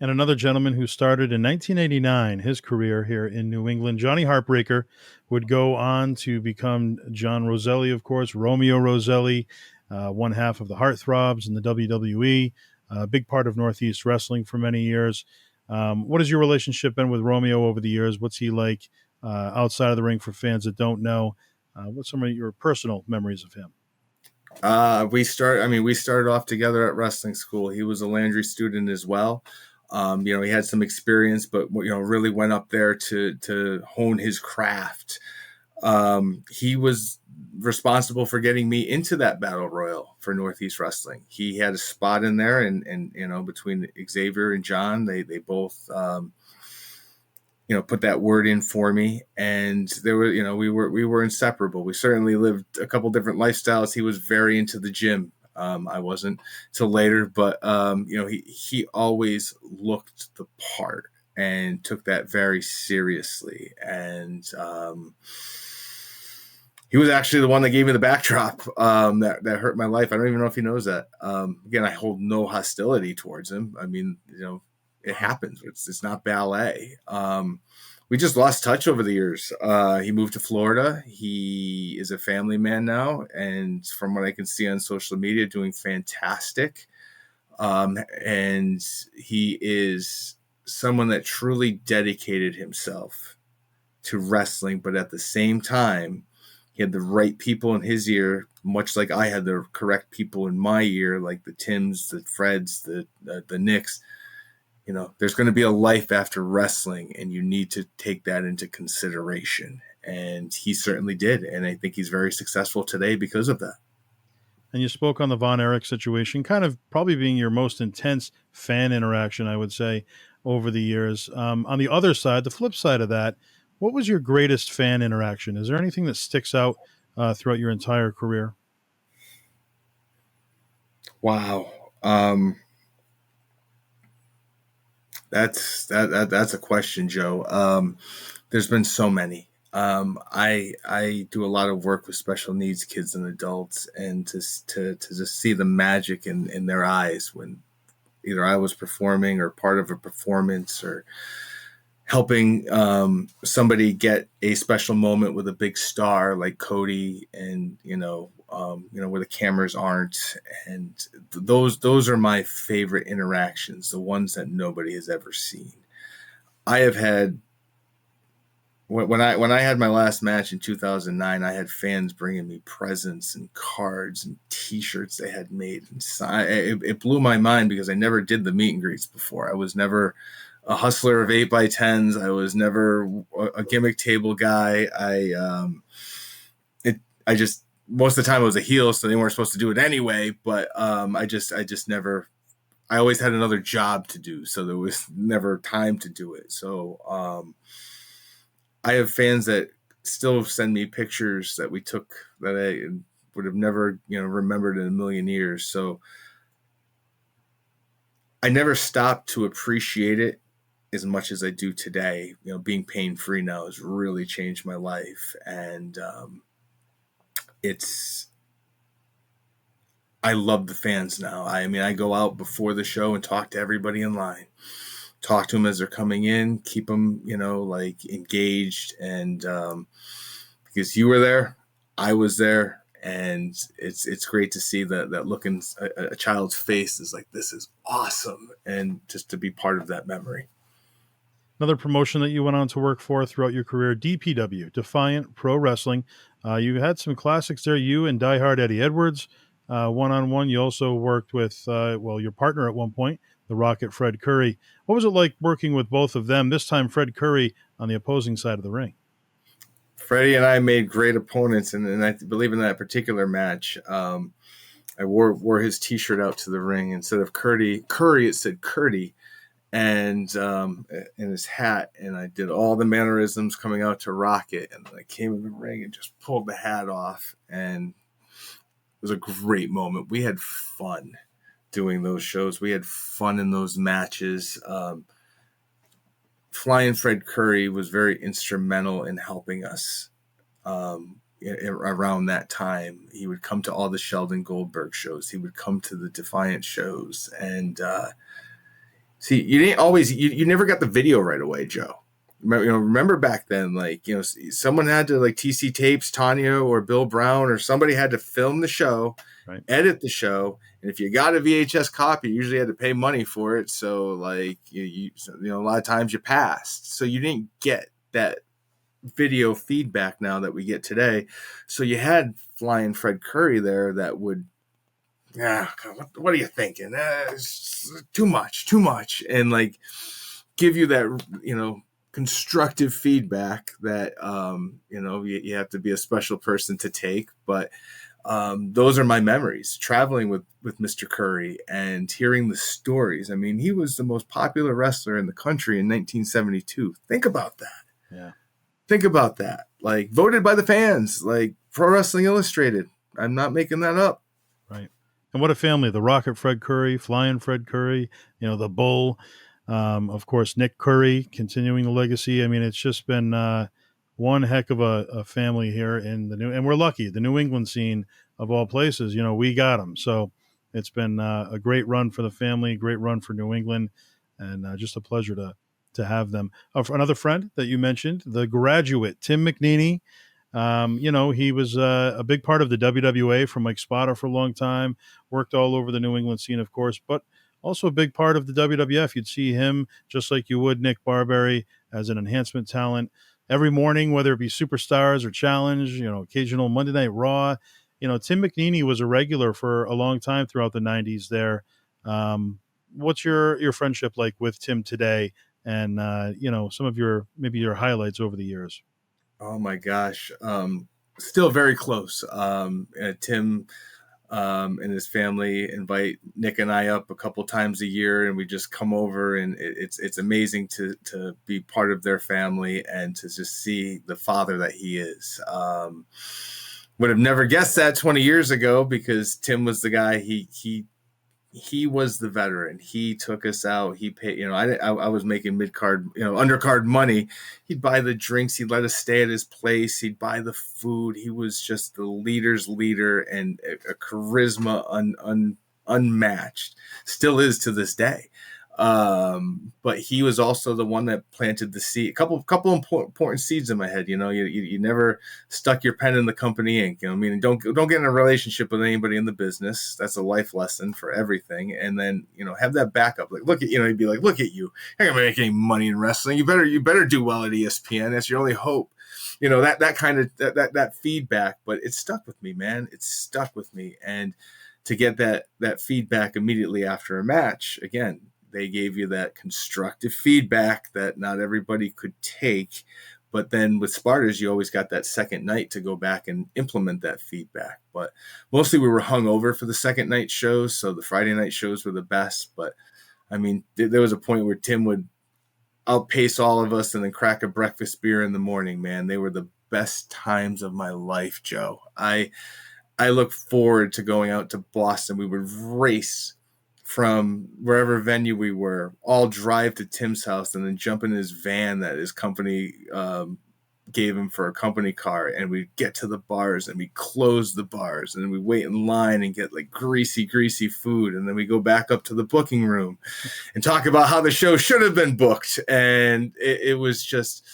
And another gentleman who started in 1989 his career here in New England, Johnny Heartbreaker, would go on to become John Roselli, of course, Romeo Roselli, one half of the Heartthrobs in the WWE, a big part of Northeast Wrestling for many years. What has your relationship been with Romeo over the years? What's he like outside of the ring for fans that don't know? What's some of your personal memories of him? We started off together at wrestling school. He was a Landry student as well. He had some experience, but really went up there to hone his craft. He was responsible for getting me into that battle royal for Northeast Wrestling. He had a spot in there, and between Xavier and John, they both put that word in for me, and there were, we were inseparable. We certainly lived a couple different lifestyles. He was very into the gym. I wasn't till later, but he always looked the part and took that very seriously. And he was actually the one that gave me the backdrop that hurt my life. I don't even know if he knows that. Again, I hold no hostility towards him. I mean, it happens. It's not ballet. We just lost touch over the years. He moved to Florida. He is a family man now, and from what I can see on social media, doing fantastic. And he is someone that truly dedicated himself to wrestling, but at the same time, he had the right people in his ear, much like I had the correct people in my ear, like the Tims, the Freds, the Nicks. There's going to be a life after wrestling, and you need to take that into consideration. And he certainly did, and I think he's very successful today because of that. And you spoke on the Von Erich situation, kind of probably being your most intense fan interaction, I would say, over the years. On the other side, the flip side of that, what was your greatest fan interaction? Is there anything that sticks out throughout your entire career? Wow. That's a question, Joe. There's been so many. I do a lot of work with special needs kids and adults, and to just see the magic in their eyes when either I was performing or part of a performance or helping somebody get a special moment with a big star like Cody, and where the cameras aren't, and those are my favorite interactions, the ones that nobody has ever seen. I have had when I had my last match in 2009, I had fans bringing me presents and cards and T-shirts they had made, and it blew my mind because I never did the meet and greets before. I was never a hustler of 8x10s. I was never a gimmick table guy. I just most of the time I was a heel, so they weren't supposed to do it anyway. But I just never. I always had another job to do, so there was never time to do it. So I have fans that still send me pictures that we took that I would have never remembered in a million years. So I never stopped to appreciate it as much as I do today. Being pain free now has really changed my life, and I love the fans now. I mean, I go out before the show and talk to everybody in line, talk to them as they're coming in, keep them engaged, and because you were there, I was there, and it's great to see that look in a child's face is like, this is awesome, and just to be part of that memory. Another promotion that you went on to work for throughout your career, DPW, Defiant Pro Wrestling. You had some classics there, you and diehard Eddie Edwards, one-on-one. You also worked with, your partner at one point, the Rocket Fred Curry. What was it like working with both of them, this time Fred Curry on the opposing side of the ring? Freddie and I made great opponents, and I believe in that particular match, I wore his T-shirt out to the ring. Instead of Curry, it said Curdy, and in his hat, and I did all the mannerisms coming out to Rocket, and I came in the ring and just pulled the hat off, and it was a great moment. We had fun doing those shows. We had fun in those matches. Flying Fred Curry was very instrumental in helping us around that time. He would come to all the Sheldon Goldberg shows. He would come to the Defiant shows, and see, you didn't always, you never got the video right away, Joe. Remember back then, someone had to TC Tapes, Tanya or Bill Brown, or somebody had to film the show, right, edit the show. And if you got a VHS copy, you usually had to pay money for it. So a lot of times you passed. So you didn't get that video feedback now that we get today. So you had Flying Fred Curry there that would, what are you thinking? It's too much. And give you that, constructive feedback that, you have to be a special person to take. But those are my memories, traveling with Mr. Curry and hearing the stories. I mean, he was the most popular wrestler in the country in 1972. Think about that. Yeah. Think about that. Voted by the fans, Pro Wrestling Illustrated. I'm not making that up. Right. And what a family. The Rocket Fred Curry, Flying Fred Curry, the Bull. Of course, Nick Curry continuing the legacy. I mean, it's just been one heck of a family here in and we're lucky, the New England scene of all places, we got them. So it's been a great run for the family, great run for New England. and just a pleasure to have them. For another friend that you mentioned, the Graduate, Tim McNeely. He was a big part of the WWA from Mike Spada for a long time, worked all over the New England scene, of course, but also a big part of the WWF. You'd see him just like you would Nick Barberry as an enhancement talent every morning, whether it be Superstars or Challenge, occasional Monday Night Raw. Tim McNeely was a regular for a long time throughout the 90s there. What's your friendship like with Tim today? And, some of maybe your highlights over the years? Oh my gosh. Still very close. Tim and his family invite Nick and I up a couple times a year, and we just come over, and it's amazing to be part of their family and to just see the father that he is. Would have never guessed that 20 years ago, because Tim was the guy. He was the veteran. He took us out. He paid, I was making mid-card, undercard money. He'd buy the drinks. He'd let us stay at his place. He'd buy the food. He was just the leader's leader, and a charisma unmatched. Still is to this day. But he was also the one that planted the seed. A couple important seeds in my head. You never stuck your pen in the company ink. Don't get in a relationship with anybody in the business. That's a life lesson for everything. And then have that backup. Like, look at he'd be like, look at you. You're not gonna make any money in wrestling. You better do well at ESPN. That's your only hope. That kind of that feedback. But it stuck with me, man. It stuck with me. And to get that feedback immediately after a match, again, they gave you that constructive feedback that not everybody could take. But then with Spartans, you always got that second night to go back and implement that feedback. But mostly we were hungover for the second night shows, so the Friday night shows were the best. But there was a point where Tim would outpace all of us and then crack a breakfast beer in the morning, man. They were the best times of my life, Joe. I look forward to going out to Boston. We would race from wherever venue we were, all drive to Tim's house, and then jump in his van that his company gave him for a company car, and we'd get to the bars, and we close the bars, and then we wait in line and get like greasy food, and then we go back up to the booking room and talk about how the show should have been booked. And it was just,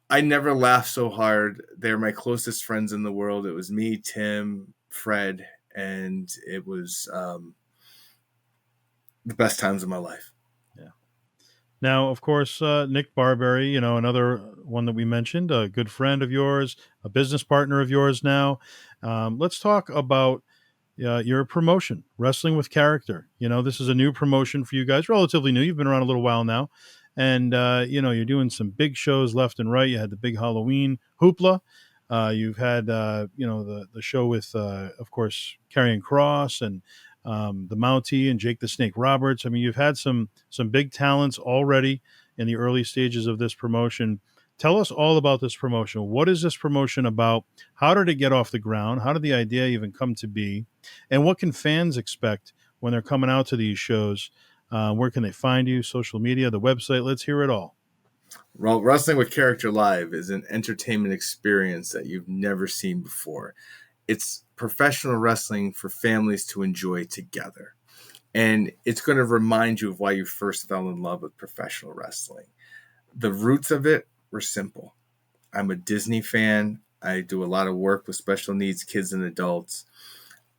I never laughed so hard. They're my closest friends in the world. It was me, Tim, Fred, and it was the best times of my life. Yeah. Now, of course, Nick Barberry, another one that we mentioned, a good friend of yours, a business partner of yours now. Let's talk about your promotion, Wrestling with Character. This is a new promotion for you guys, relatively new. You've been around a little while now. And, you're doing some big shows left and right. You had the big Halloween hoopla. You've had, the show with, of course, Karrion Kross and the Mountie and Jake the Snake Roberts. You've had some big talents already in the early stages of this promotion. Tell us all about this promotion. What is this promotion about? How did it get off the ground? How did the idea even come to be? And what can fans expect when they're coming out to these shows? Where can they find you? Social media, the website? Let's hear it all. Well, Wrestling with Character Live is an entertainment experience that you've never seen before. It's professional wrestling for families to enjoy together. And it's going to remind you of why you first fell in love with professional wrestling. The roots of it were simple. I'm a Disney fan. I do a lot of work with special needs kids and adults.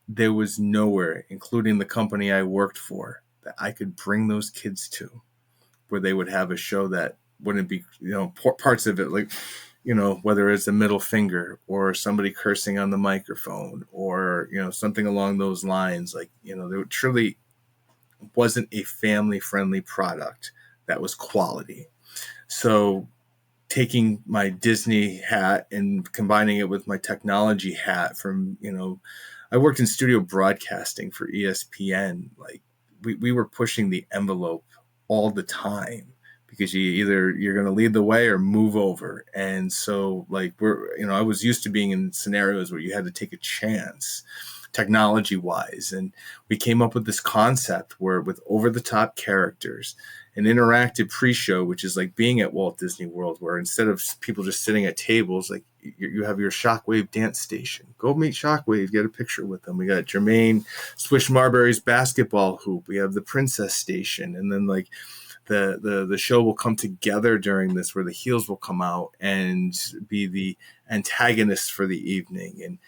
There was nowhere, including the company I worked for, that I could bring those kids to where they would have a show that wouldn't be, parts of it, like, whether it's a middle finger or somebody cursing on the microphone or, something along those lines. Like, there truly wasn't a family-friendly product that was quality. So taking my Disney hat and combining it with my technology hat from, I worked in studio broadcasting for ESPN. Like, we were pushing the envelope all the time, because you're going to lead the way or move over. And so, like, I was used to being in scenarios where you had to take a chance technology wise. And we came up with this concept where, with over the top characters, an interactive pre-show, which is like being at Walt Disney World, where instead of people just sitting at tables, like, you have your Shockwave dance station. Go meet Shockwave, get a picture with them. We got Jermaine Swish Marbury's basketball hoop. We have the Princess Station, and then like the show will come together during this, where the heels will come out and be the antagonists for the evening, and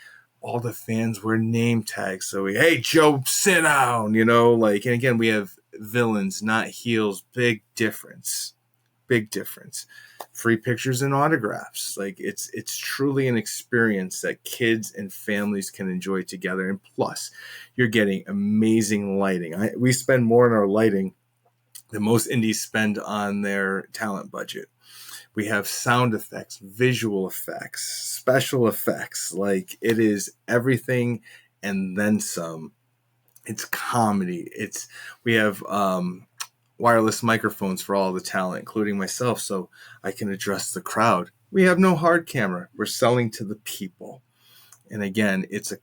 all the fans wear name tags. So hey, Joe, sit down, like, and again, we have villains, not heels. Big difference. Big difference. Free pictures and autographs. Like, it's truly an experience that kids and families can enjoy together. And plus, you're getting amazing lighting. We spend more on our lighting than most indies spend on their talent budget. We have sound effects, visual effects, special effects. Like, it is everything and then some. It's comedy. We have wireless microphones for all the talent, including myself, so I can address the crowd. We have no hard camera. We're selling to the people. And again, it's a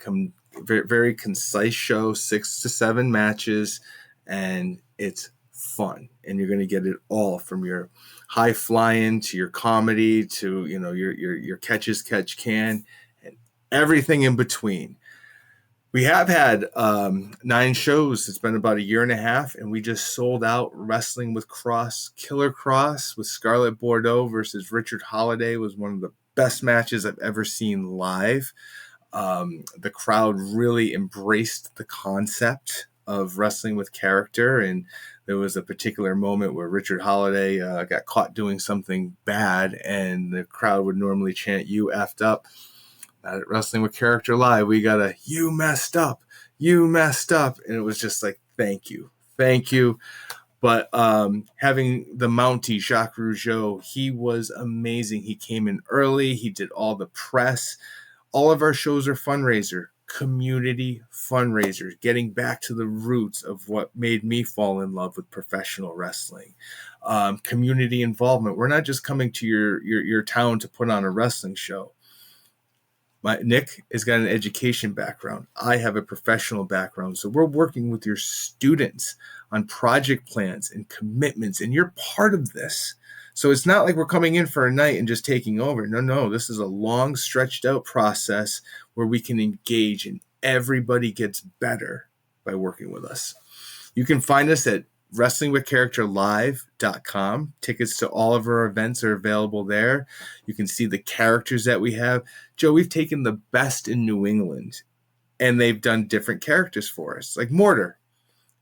very, very concise show, 6 to 7 matches, and it's fun. And you're going to get it all, from your high flying to your comedy to your catch can, and everything in between. We have had 9 shows. It's been about a year and a half, and we just sold out Wrestling with Killer Cross with Scarlett Bordeaux versus Richard Holiday was one of the best matches I've ever seen live. The crowd really embraced the concept of wrestling with character, and there was a particular moment where Richard Holiday got caught doing something bad, and the crowd would normally chant, "You effed up." Not at Wrestling with Character Live, we got a "you messed up," and it was just like, thank you. But having the Mountie, Jacques Rougeau, he was amazing. He came in early. He did all the press. All of our shows are community fundraisers, getting back to the roots of what made me fall in love with professional wrestling. Community involvement. We're not just coming to your town to put on a wrestling show. Nick has got an education background. I have a professional background. So we're working with your students on project plans and commitments, and you're part of this. So it's not like we're coming in for a night and just taking over. No. This is a long, stretched out process where we can engage, and everybody gets better by working with us. You can find us at wrestlingwithcharacterlive.com. Tickets to all of our events are available there. You can see the characters that we have. Joe, we've taken the best in New England, and they've done different characters for us. Like Mortar.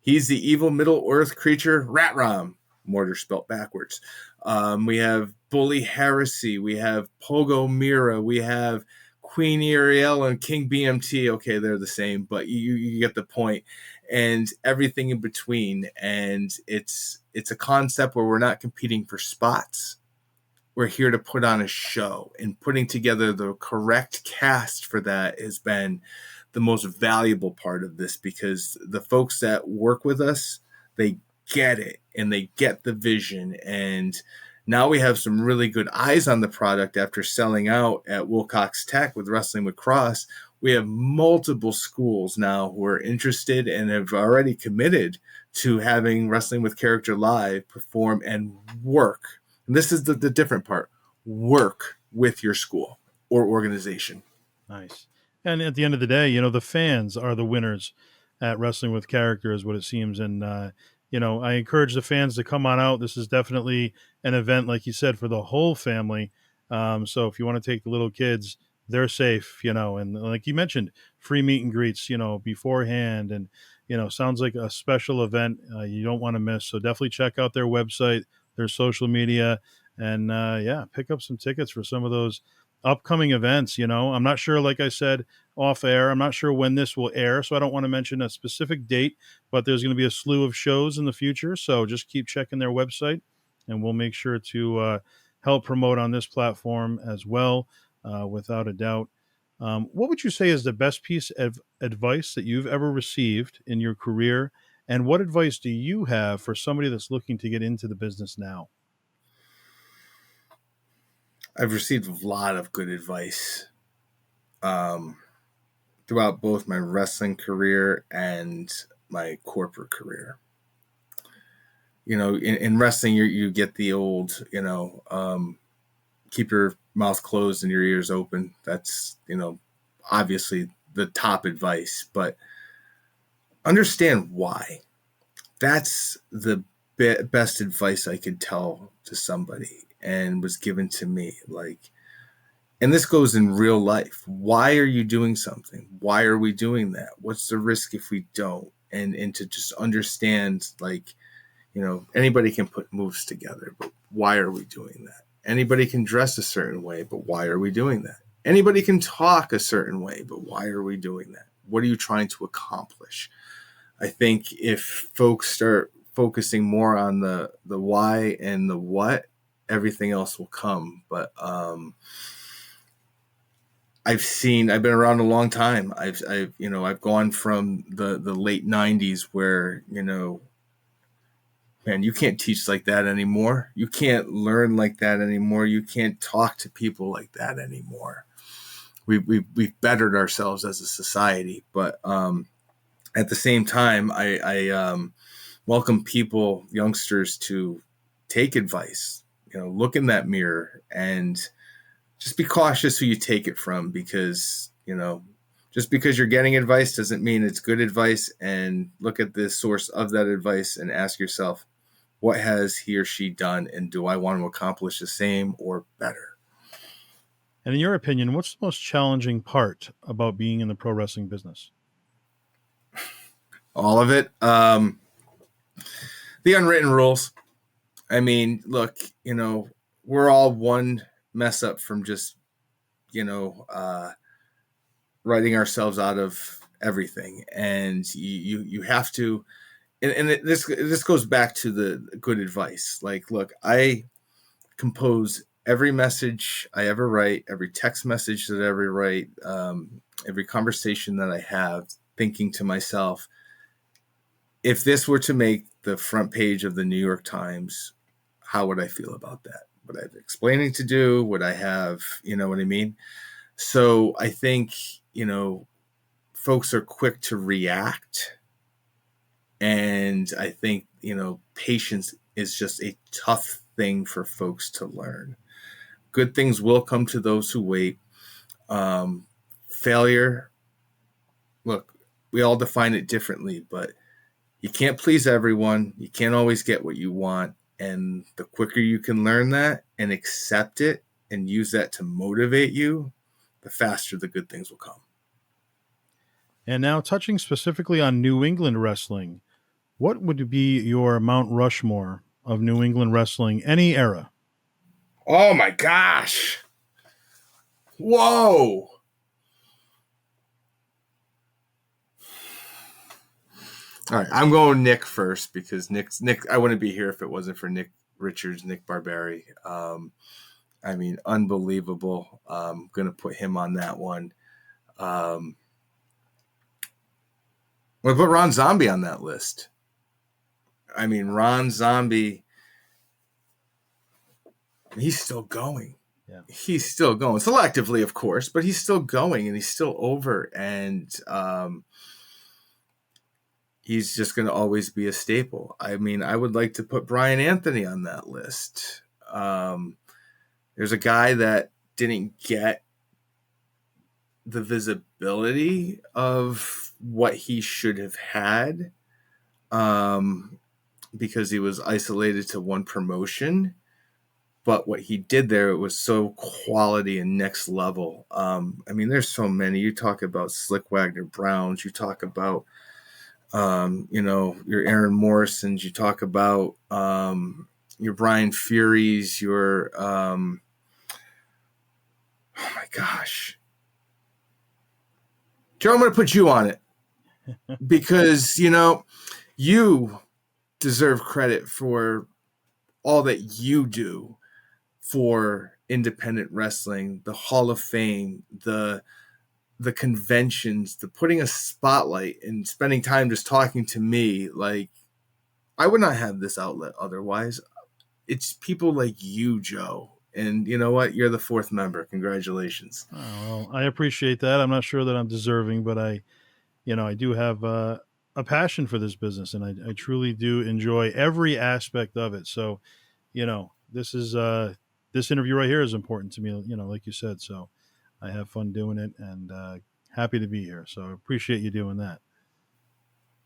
He's the evil Middle-earth creature, Ratram. Mortar spelt backwards. We have Bully Heresy. We have Pogo Mira. We have Queen Ariel and King BMT. Okay, they're the same, but you get the point. And everything in between. And it's a concept where we're not competing for spots. We're here to put on a show, and putting together the correct cast for that has been the most valuable part of this, because the folks that work with us, they get it and they get the vision. And now we have some really good eyes on the product after selling out at Wilcox Tech with Wrestling with Cross. We have multiple schools now who are interested and have already committed to having Wrestling with Character Live perform and work. And this is the different part. Work with your school or organization. Nice. And at the end of the day, the fans are the winners at Wrestling with Character, is what it seems. And, I encourage the fans to come on out. This is definitely an event, like you said, for the whole family. So if you want to take the little kids, they're safe, and like you mentioned, free meet and greets, beforehand. And, sounds like a special event you don't want to miss. So definitely check out their website, their social media, and pick up some tickets for some of those upcoming events. I'm not sure, like I said off air, I'm not sure when this will air, so I don't want to mention a specific date, but there's going to be a slew of shows in the future. So just keep checking their website, and we'll make sure to help promote on this platform as well, without a doubt. What would you say is the best piece of advice that you've ever received in your career? And what advice do you have for somebody that's looking to get into the business now? I've received a lot of good advice throughout both my wrestling career and my corporate career. In wrestling, you get the old, keep your mouth closed and your ears open. That's, obviously the top advice, but understand why. That's the best advice I could tell to somebody and was given to me. Like, and this goes in real life. Why are you doing something? Why are we doing that? What's the risk if we don't? And to just understand, like, anybody can put moves together, but why are we doing that? Anybody can dress a certain way, but why are we doing that? Anybody can talk a certain way, but why are we doing that? What are you trying to accomplish? I think if folks start focusing more on the why and the what, everything else will come. But I've been around a long time. I've gone from the late 90s where, man, you can't teach like that anymore. You can't learn like that anymore. You can't talk to people like that anymore. We've bettered ourselves as a society, but at the same time, I welcome people, youngsters, to take advice. Look in that mirror and just be cautious who you take it from, because just because you're getting advice doesn't mean it's good advice. And look at the source of that advice and ask yourself, what has he or she done, and do I want to accomplish the same or better? And in your opinion, what's the most challenging part about being in the pro wrestling business? All of it. The unwritten rules. I mean, look, we're all one mess up from just, writing ourselves out of everything. And you have to, and this goes back to the good advice. Like, look, I compose every message I ever write, every text message that I ever write, every conversation that I have, thinking to myself, if this were to make the front page of the New York Times, how would I feel about that? Would I have explaining to do? Would I have, you know what I mean? So I think, folks are quick to react. And I think, patience is just a tough thing for folks to learn. Good things will come to those who wait. Failure, look, we all define it differently, but you can't please everyone. You can't always get what you want. And the quicker you can learn that and accept it and use that to motivate you, the faster the good things will come. And now, touching specifically on New England wrestling, what would be your Mount Rushmore of New England wrestling, any era? Oh my gosh. Whoa. All right, I'm going Nick first, because Nick. I wouldn't be here if it wasn't for Nick Richards, Nick Barberi. I mean, unbelievable. Going to put him on that one. We'll put Ron Zombie on that list. I mean, Ron Zombie, he's still going. Yeah. He's still going, selectively, of course, but he's still going, and he's still over. And he's just going to always be a staple. I mean, I would like to put Brian Anthony on that list. There's a guy that didn't get the visibility of what he should have had, because he was isolated to one promotion. But what he did there, it was so quality and next level. I mean, there's so many. You talk about Slick Wagner Browns. You talk about, your Aaron Morrisons. You talk about your Brian Furies. Your, oh my gosh. Joe, I'm going to put you on it because, you deserve credit for all that you do for independent wrestling, the Hall of Fame, the conventions, the putting a spotlight and spending time just talking to me. Like, I would not have this outlet otherwise. It's people like you, Joe. And you know what? You're the fourth member. Congratulations. Oh, well, I appreciate that. I'm not sure that I'm deserving, but I do have a passion for this business, and I truly do enjoy every aspect of it. So, this is this interview right here is important to me, like you said. So I have fun doing it, and happy to be here. So I appreciate you doing that.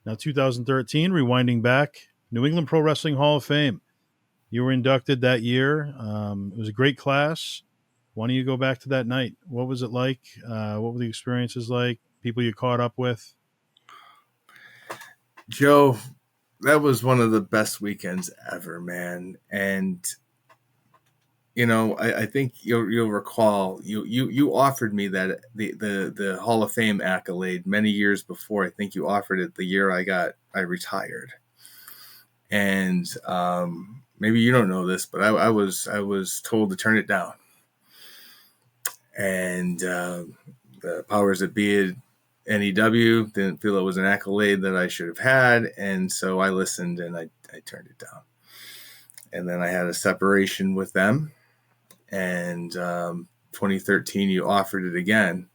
Now, 2013, rewinding back, New England Pro Wrestling Hall of Fame. You were inducted that year. It was a great class. Why don't you go back to that night? What was it like? What were the experiences like? People you caught up with? Joe, that was one of the best weekends ever, man. And I think you'll recall you offered me that the Hall of Fame accolade many years before. I think you offered it the year I retired. And maybe you don't know this, but I was told to turn it down. And the powers that be at NEW didn't feel it was an accolade that I should have had, and so I listened and I turned it down. And then I had a separation with them, and 2013 you offered it again.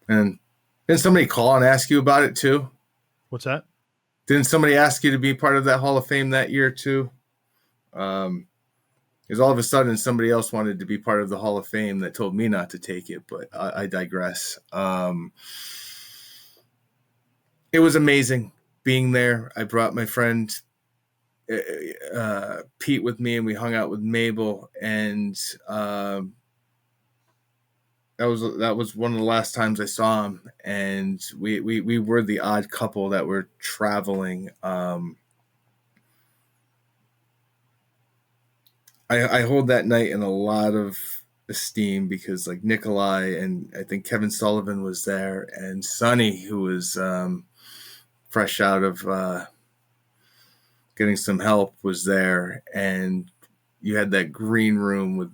And didn't somebody call and ask you about it too? What's that? Didn't somebody ask you to be part of that Hall of Fame that year too? Because all of a sudden somebody else wanted to be part of the Hall of Fame that told me not to take it, but I digress. It was amazing being there. I brought my friend Pete with me, and we hung out with Mabel, and that was one of the last times I saw him, and we were the odd couple that were traveling. I hold that night in a lot of esteem because like Nikolai and I think Kevin Sullivan was there, and Sonny, who was fresh out of getting some help, was there, and you had that green room with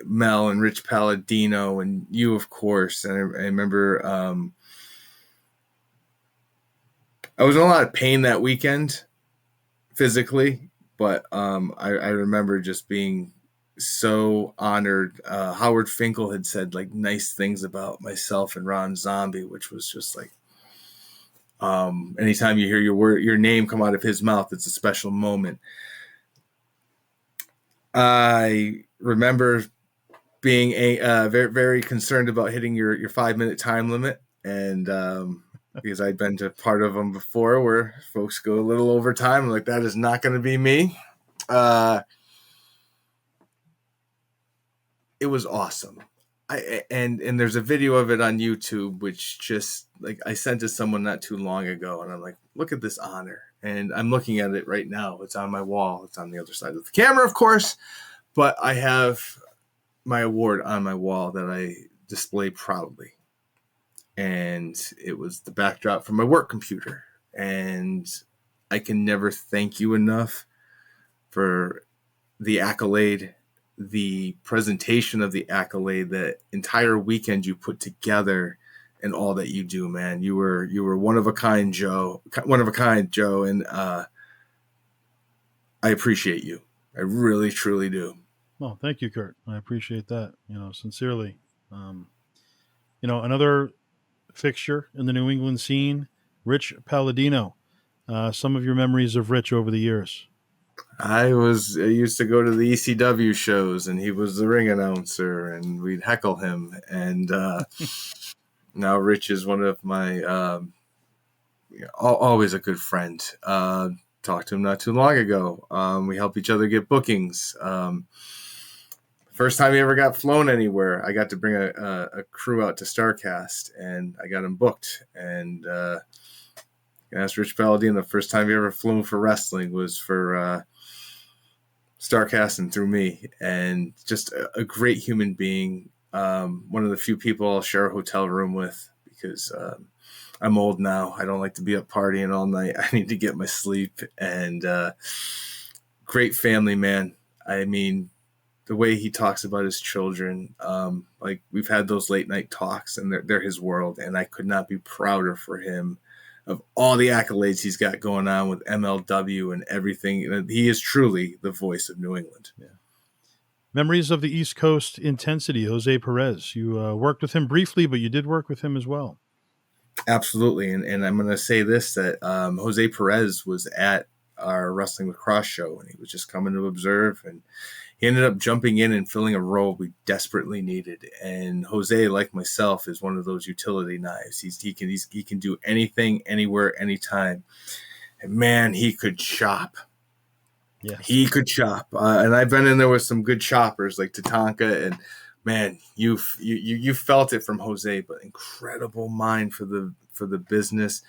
Mel and Rich Palladino and you, of course. And I remember I was in a lot of pain that weekend physically, but I remember just being so honored. Howard Finkel had said like nice things about myself and Ron Zombie, which was just like, anytime you hear your name come out of his mouth, it's a special moment. I remember being very, very concerned about hitting your 5-minute time limit, and because I'd been to part of them before where folks go a little over time. I'm like, that is not going to be me. It was awesome. And there's a video of it on YouTube, which just like I sent to someone not too long ago, and I'm like, look at this honor. And I'm looking at it right now. It's on my wall. It's on the other side of the camera, of course, but I have my award on my wall that I display proudly. And it was the backdrop from my work computer. And I can never thank you enough for the accolade, the presentation of the accolade, that entire weekend you put together, and all that you do, man. You were one of a kind, Joe. And I appreciate you. I really, truly do. Well, thank you, Kurt. I appreciate that, sincerely. Another fixture in the New England scene, Rich Palladino. Some of your memories of Rich over the years. I used to go to the ECW shows, and he was the ring announcer, and we'd heckle him. And now Rich is one of my always a good friend. Talked to him not too long ago. We help each other get bookings. First time he ever got flown anywhere, I got to bring a crew out to StarCast, and I got him booked. And asked Rich Palladino, the first time he ever flew for wrestling was for StarCast and through me. And just a great human being. One of the few people I'll share a hotel room with because I'm old now. I don't like to be up partying all night. I need to get my sleep. And great family man. I mean, the way he talks about his children, like we've had those late night talks, and they're his world. And I could not be prouder for him of all the accolades he's got going on with MLW and everything. He is truly the voice of New England. Yeah. Memories of the East Coast intensity, Jose Perez. You worked with him briefly, but you did work with him as well. Absolutely. And I'm going to say this, that Jose Perez was at our Wrestling Lacrosse show, and he was just coming to observe, and he ended up jumping in and filling a role we desperately needed. And Jose, like myself, is one of those utility knives. He can do anything, anywhere, anytime. And man, he could chop. Yes. He could chop, and I've been in there with some good choppers like Tatanka, and man, you felt it from Jose. But incredible mind for the business.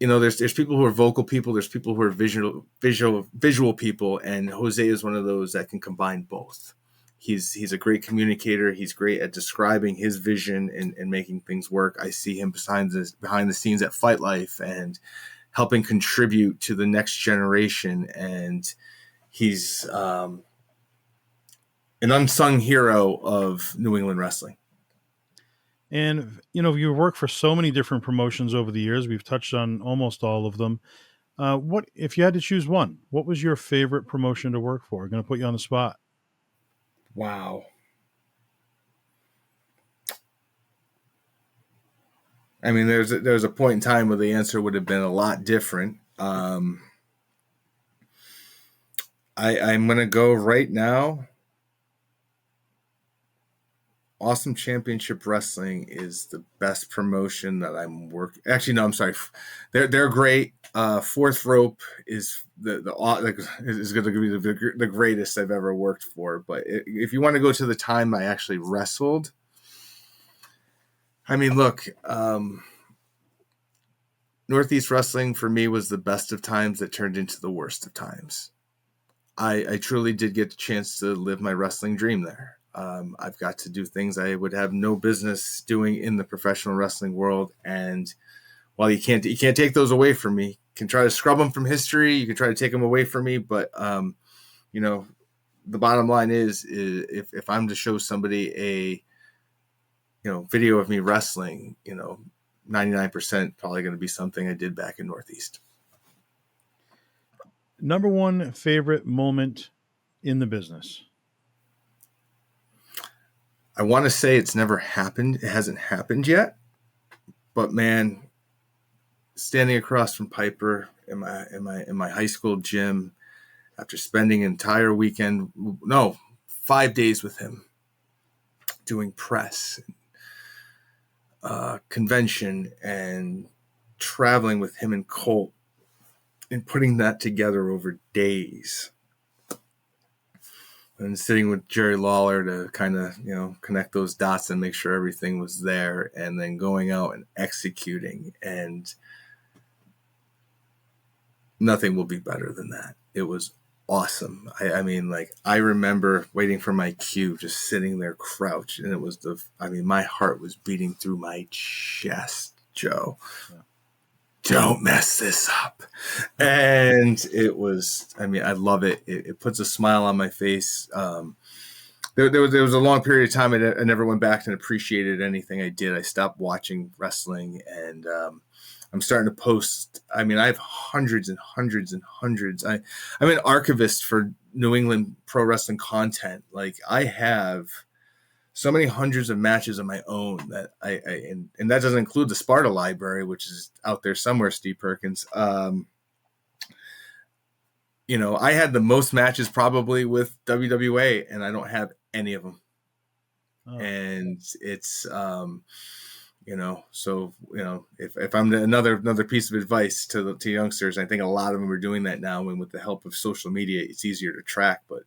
You know, there's people who are vocal people, there's people who are visual people, and Jose is one of those that can combine both. He's a great communicator. He's great at describing his vision and making things work. I see him behind the scenes at Fight Life and helping contribute to the next generation, and he's an unsung hero of New England wrestling. And, you know, you work for so many different promotions over the years. We've touched on almost all of them. What, if you had to choose one, what was your favorite promotion to work for? I'm going to put you on the spot. Wow. I mean, there's a point in time where the answer would have been a lot different. I'm going to go right now. Awesome Championship Wrestling is the best promotion that I'm working. Actually, no, I'm sorry. They're great. Fourth Rope is is going to be the greatest I've ever worked for. But if you want to go to the time I actually wrestled, I mean, look, Northeast Wrestling for me was the best of times that turned into the worst of times. I truly did get the chance to live my wrestling dream there. I've got to do things I would have no business doing in the professional wrestling world. And while you can't take those away from me, you can try to scrub them from history. You can try to take them away from me. But, you know, the bottom line is if I'm to show somebody a, video of me wrestling, 99% probably going to be something I did back in Northeast. Number one favorite moment in the business? I want to say it's never happened. It hasn't happened yet. But man, standing across from Piper in my high school gym after spending an entire weekend, 5 days with him, doing press, convention, and traveling with him and Colt, and putting that together over days. And sitting with Jerry Lawler to kind of, connect those dots and make sure everything was there, and then going out and executing, and nothing will be better than that. It was awesome. I mean, I remember waiting for my cue, just sitting there crouched, and it was my heart was beating through my chest, Joe. Yeah. Don't mess this up. And it was, I love it. It puts a smile on my face. There was a long period of time I never went back and appreciated anything I did. I stopped watching wrestling, and I'm starting to post. I have hundreds and hundreds and hundreds. I'm an archivist for New England pro wrestling content. I have so many hundreds of matches of my own that and that doesn't include the Sparta library, which is out there somewhere, Steve Perkins. I had the most matches probably with WWA, and I don't have any of them. Oh. And it's, if I'm another piece of advice to youngsters, I think a lot of them are doing that now. And with the help of social media, it's easier to track, but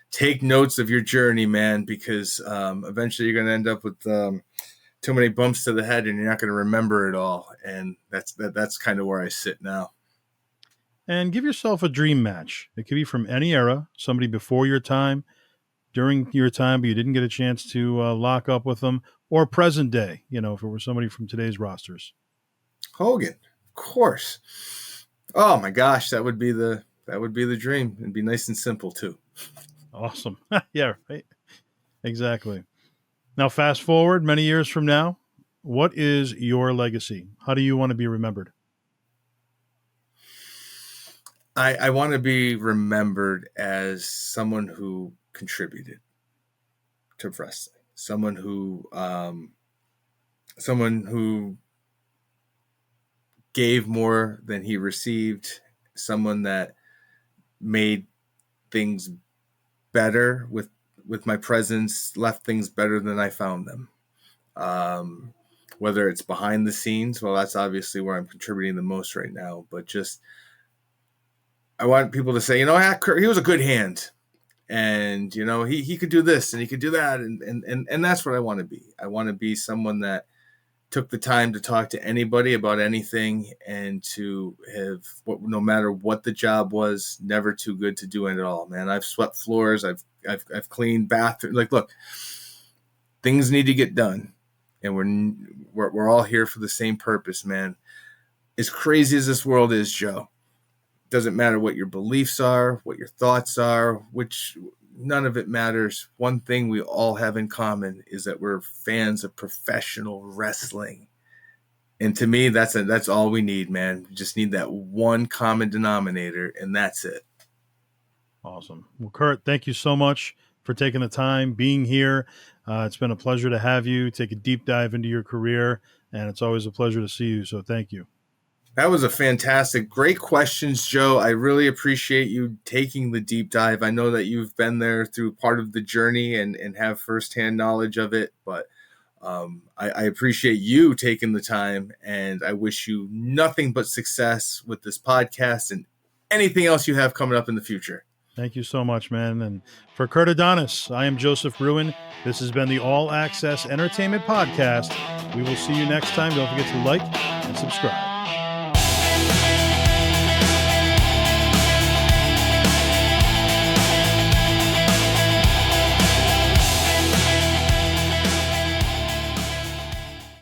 take notes of your journey, man, because eventually you're going to end up with too many bumps to the head, and you're not going to remember it all. And that's kind of where I sit now. And give yourself a dream match. It could be from any era, somebody before your time, during your time, but you didn't get a chance to lock up with them, or present day, if it were somebody from today's rosters. Hogan, of course. Oh my gosh, that would be the dream. It'd be nice and simple too. Awesome. Yeah, right. Exactly. Now, fast forward many years from now, what is your legacy? How do you want to be remembered? I want to be remembered as someone who contributed to wrestling, someone who gave more than he received, someone that made things better with my presence, left things better than I found them. Whether it's behind the scenes, well, that's obviously where I'm contributing the most right now. But just, I want people to say, he was a good hand, and he could do this and he could do that, and that's what I want to be. I want to be someone that took the time to talk to anybody about anything, and to have, no matter what the job was, never too good to do it at all. Man, I've swept floors, I've cleaned bathrooms. Like, look, things need to get done, and we're all here for the same purpose, man. As crazy as this world is, Joe, doesn't matter what your beliefs are, what your thoughts are, none of it matters. One thing we all have in common is that we're fans of professional wrestling. And to me, that's all we need, man. We just need that one common denominator, and that's it. Awesome. Well, Kurt, thank you so much for taking the time, being here. It's been a pleasure to have you take a deep dive into your career, and it's always a pleasure to see you. So thank you. That was great questions, Joe. I really appreciate you taking the deep dive. I know that you've been there through part of the journey and have firsthand knowledge of it, but I appreciate you taking the time, and I wish you nothing but success with this podcast and anything else you have coming up in the future. Thank you so much, man. And for Kurt Adonis, I am Joseph Bruen. This has been the All Access Entertainment Podcast. We will see you next time. Don't forget to like and subscribe.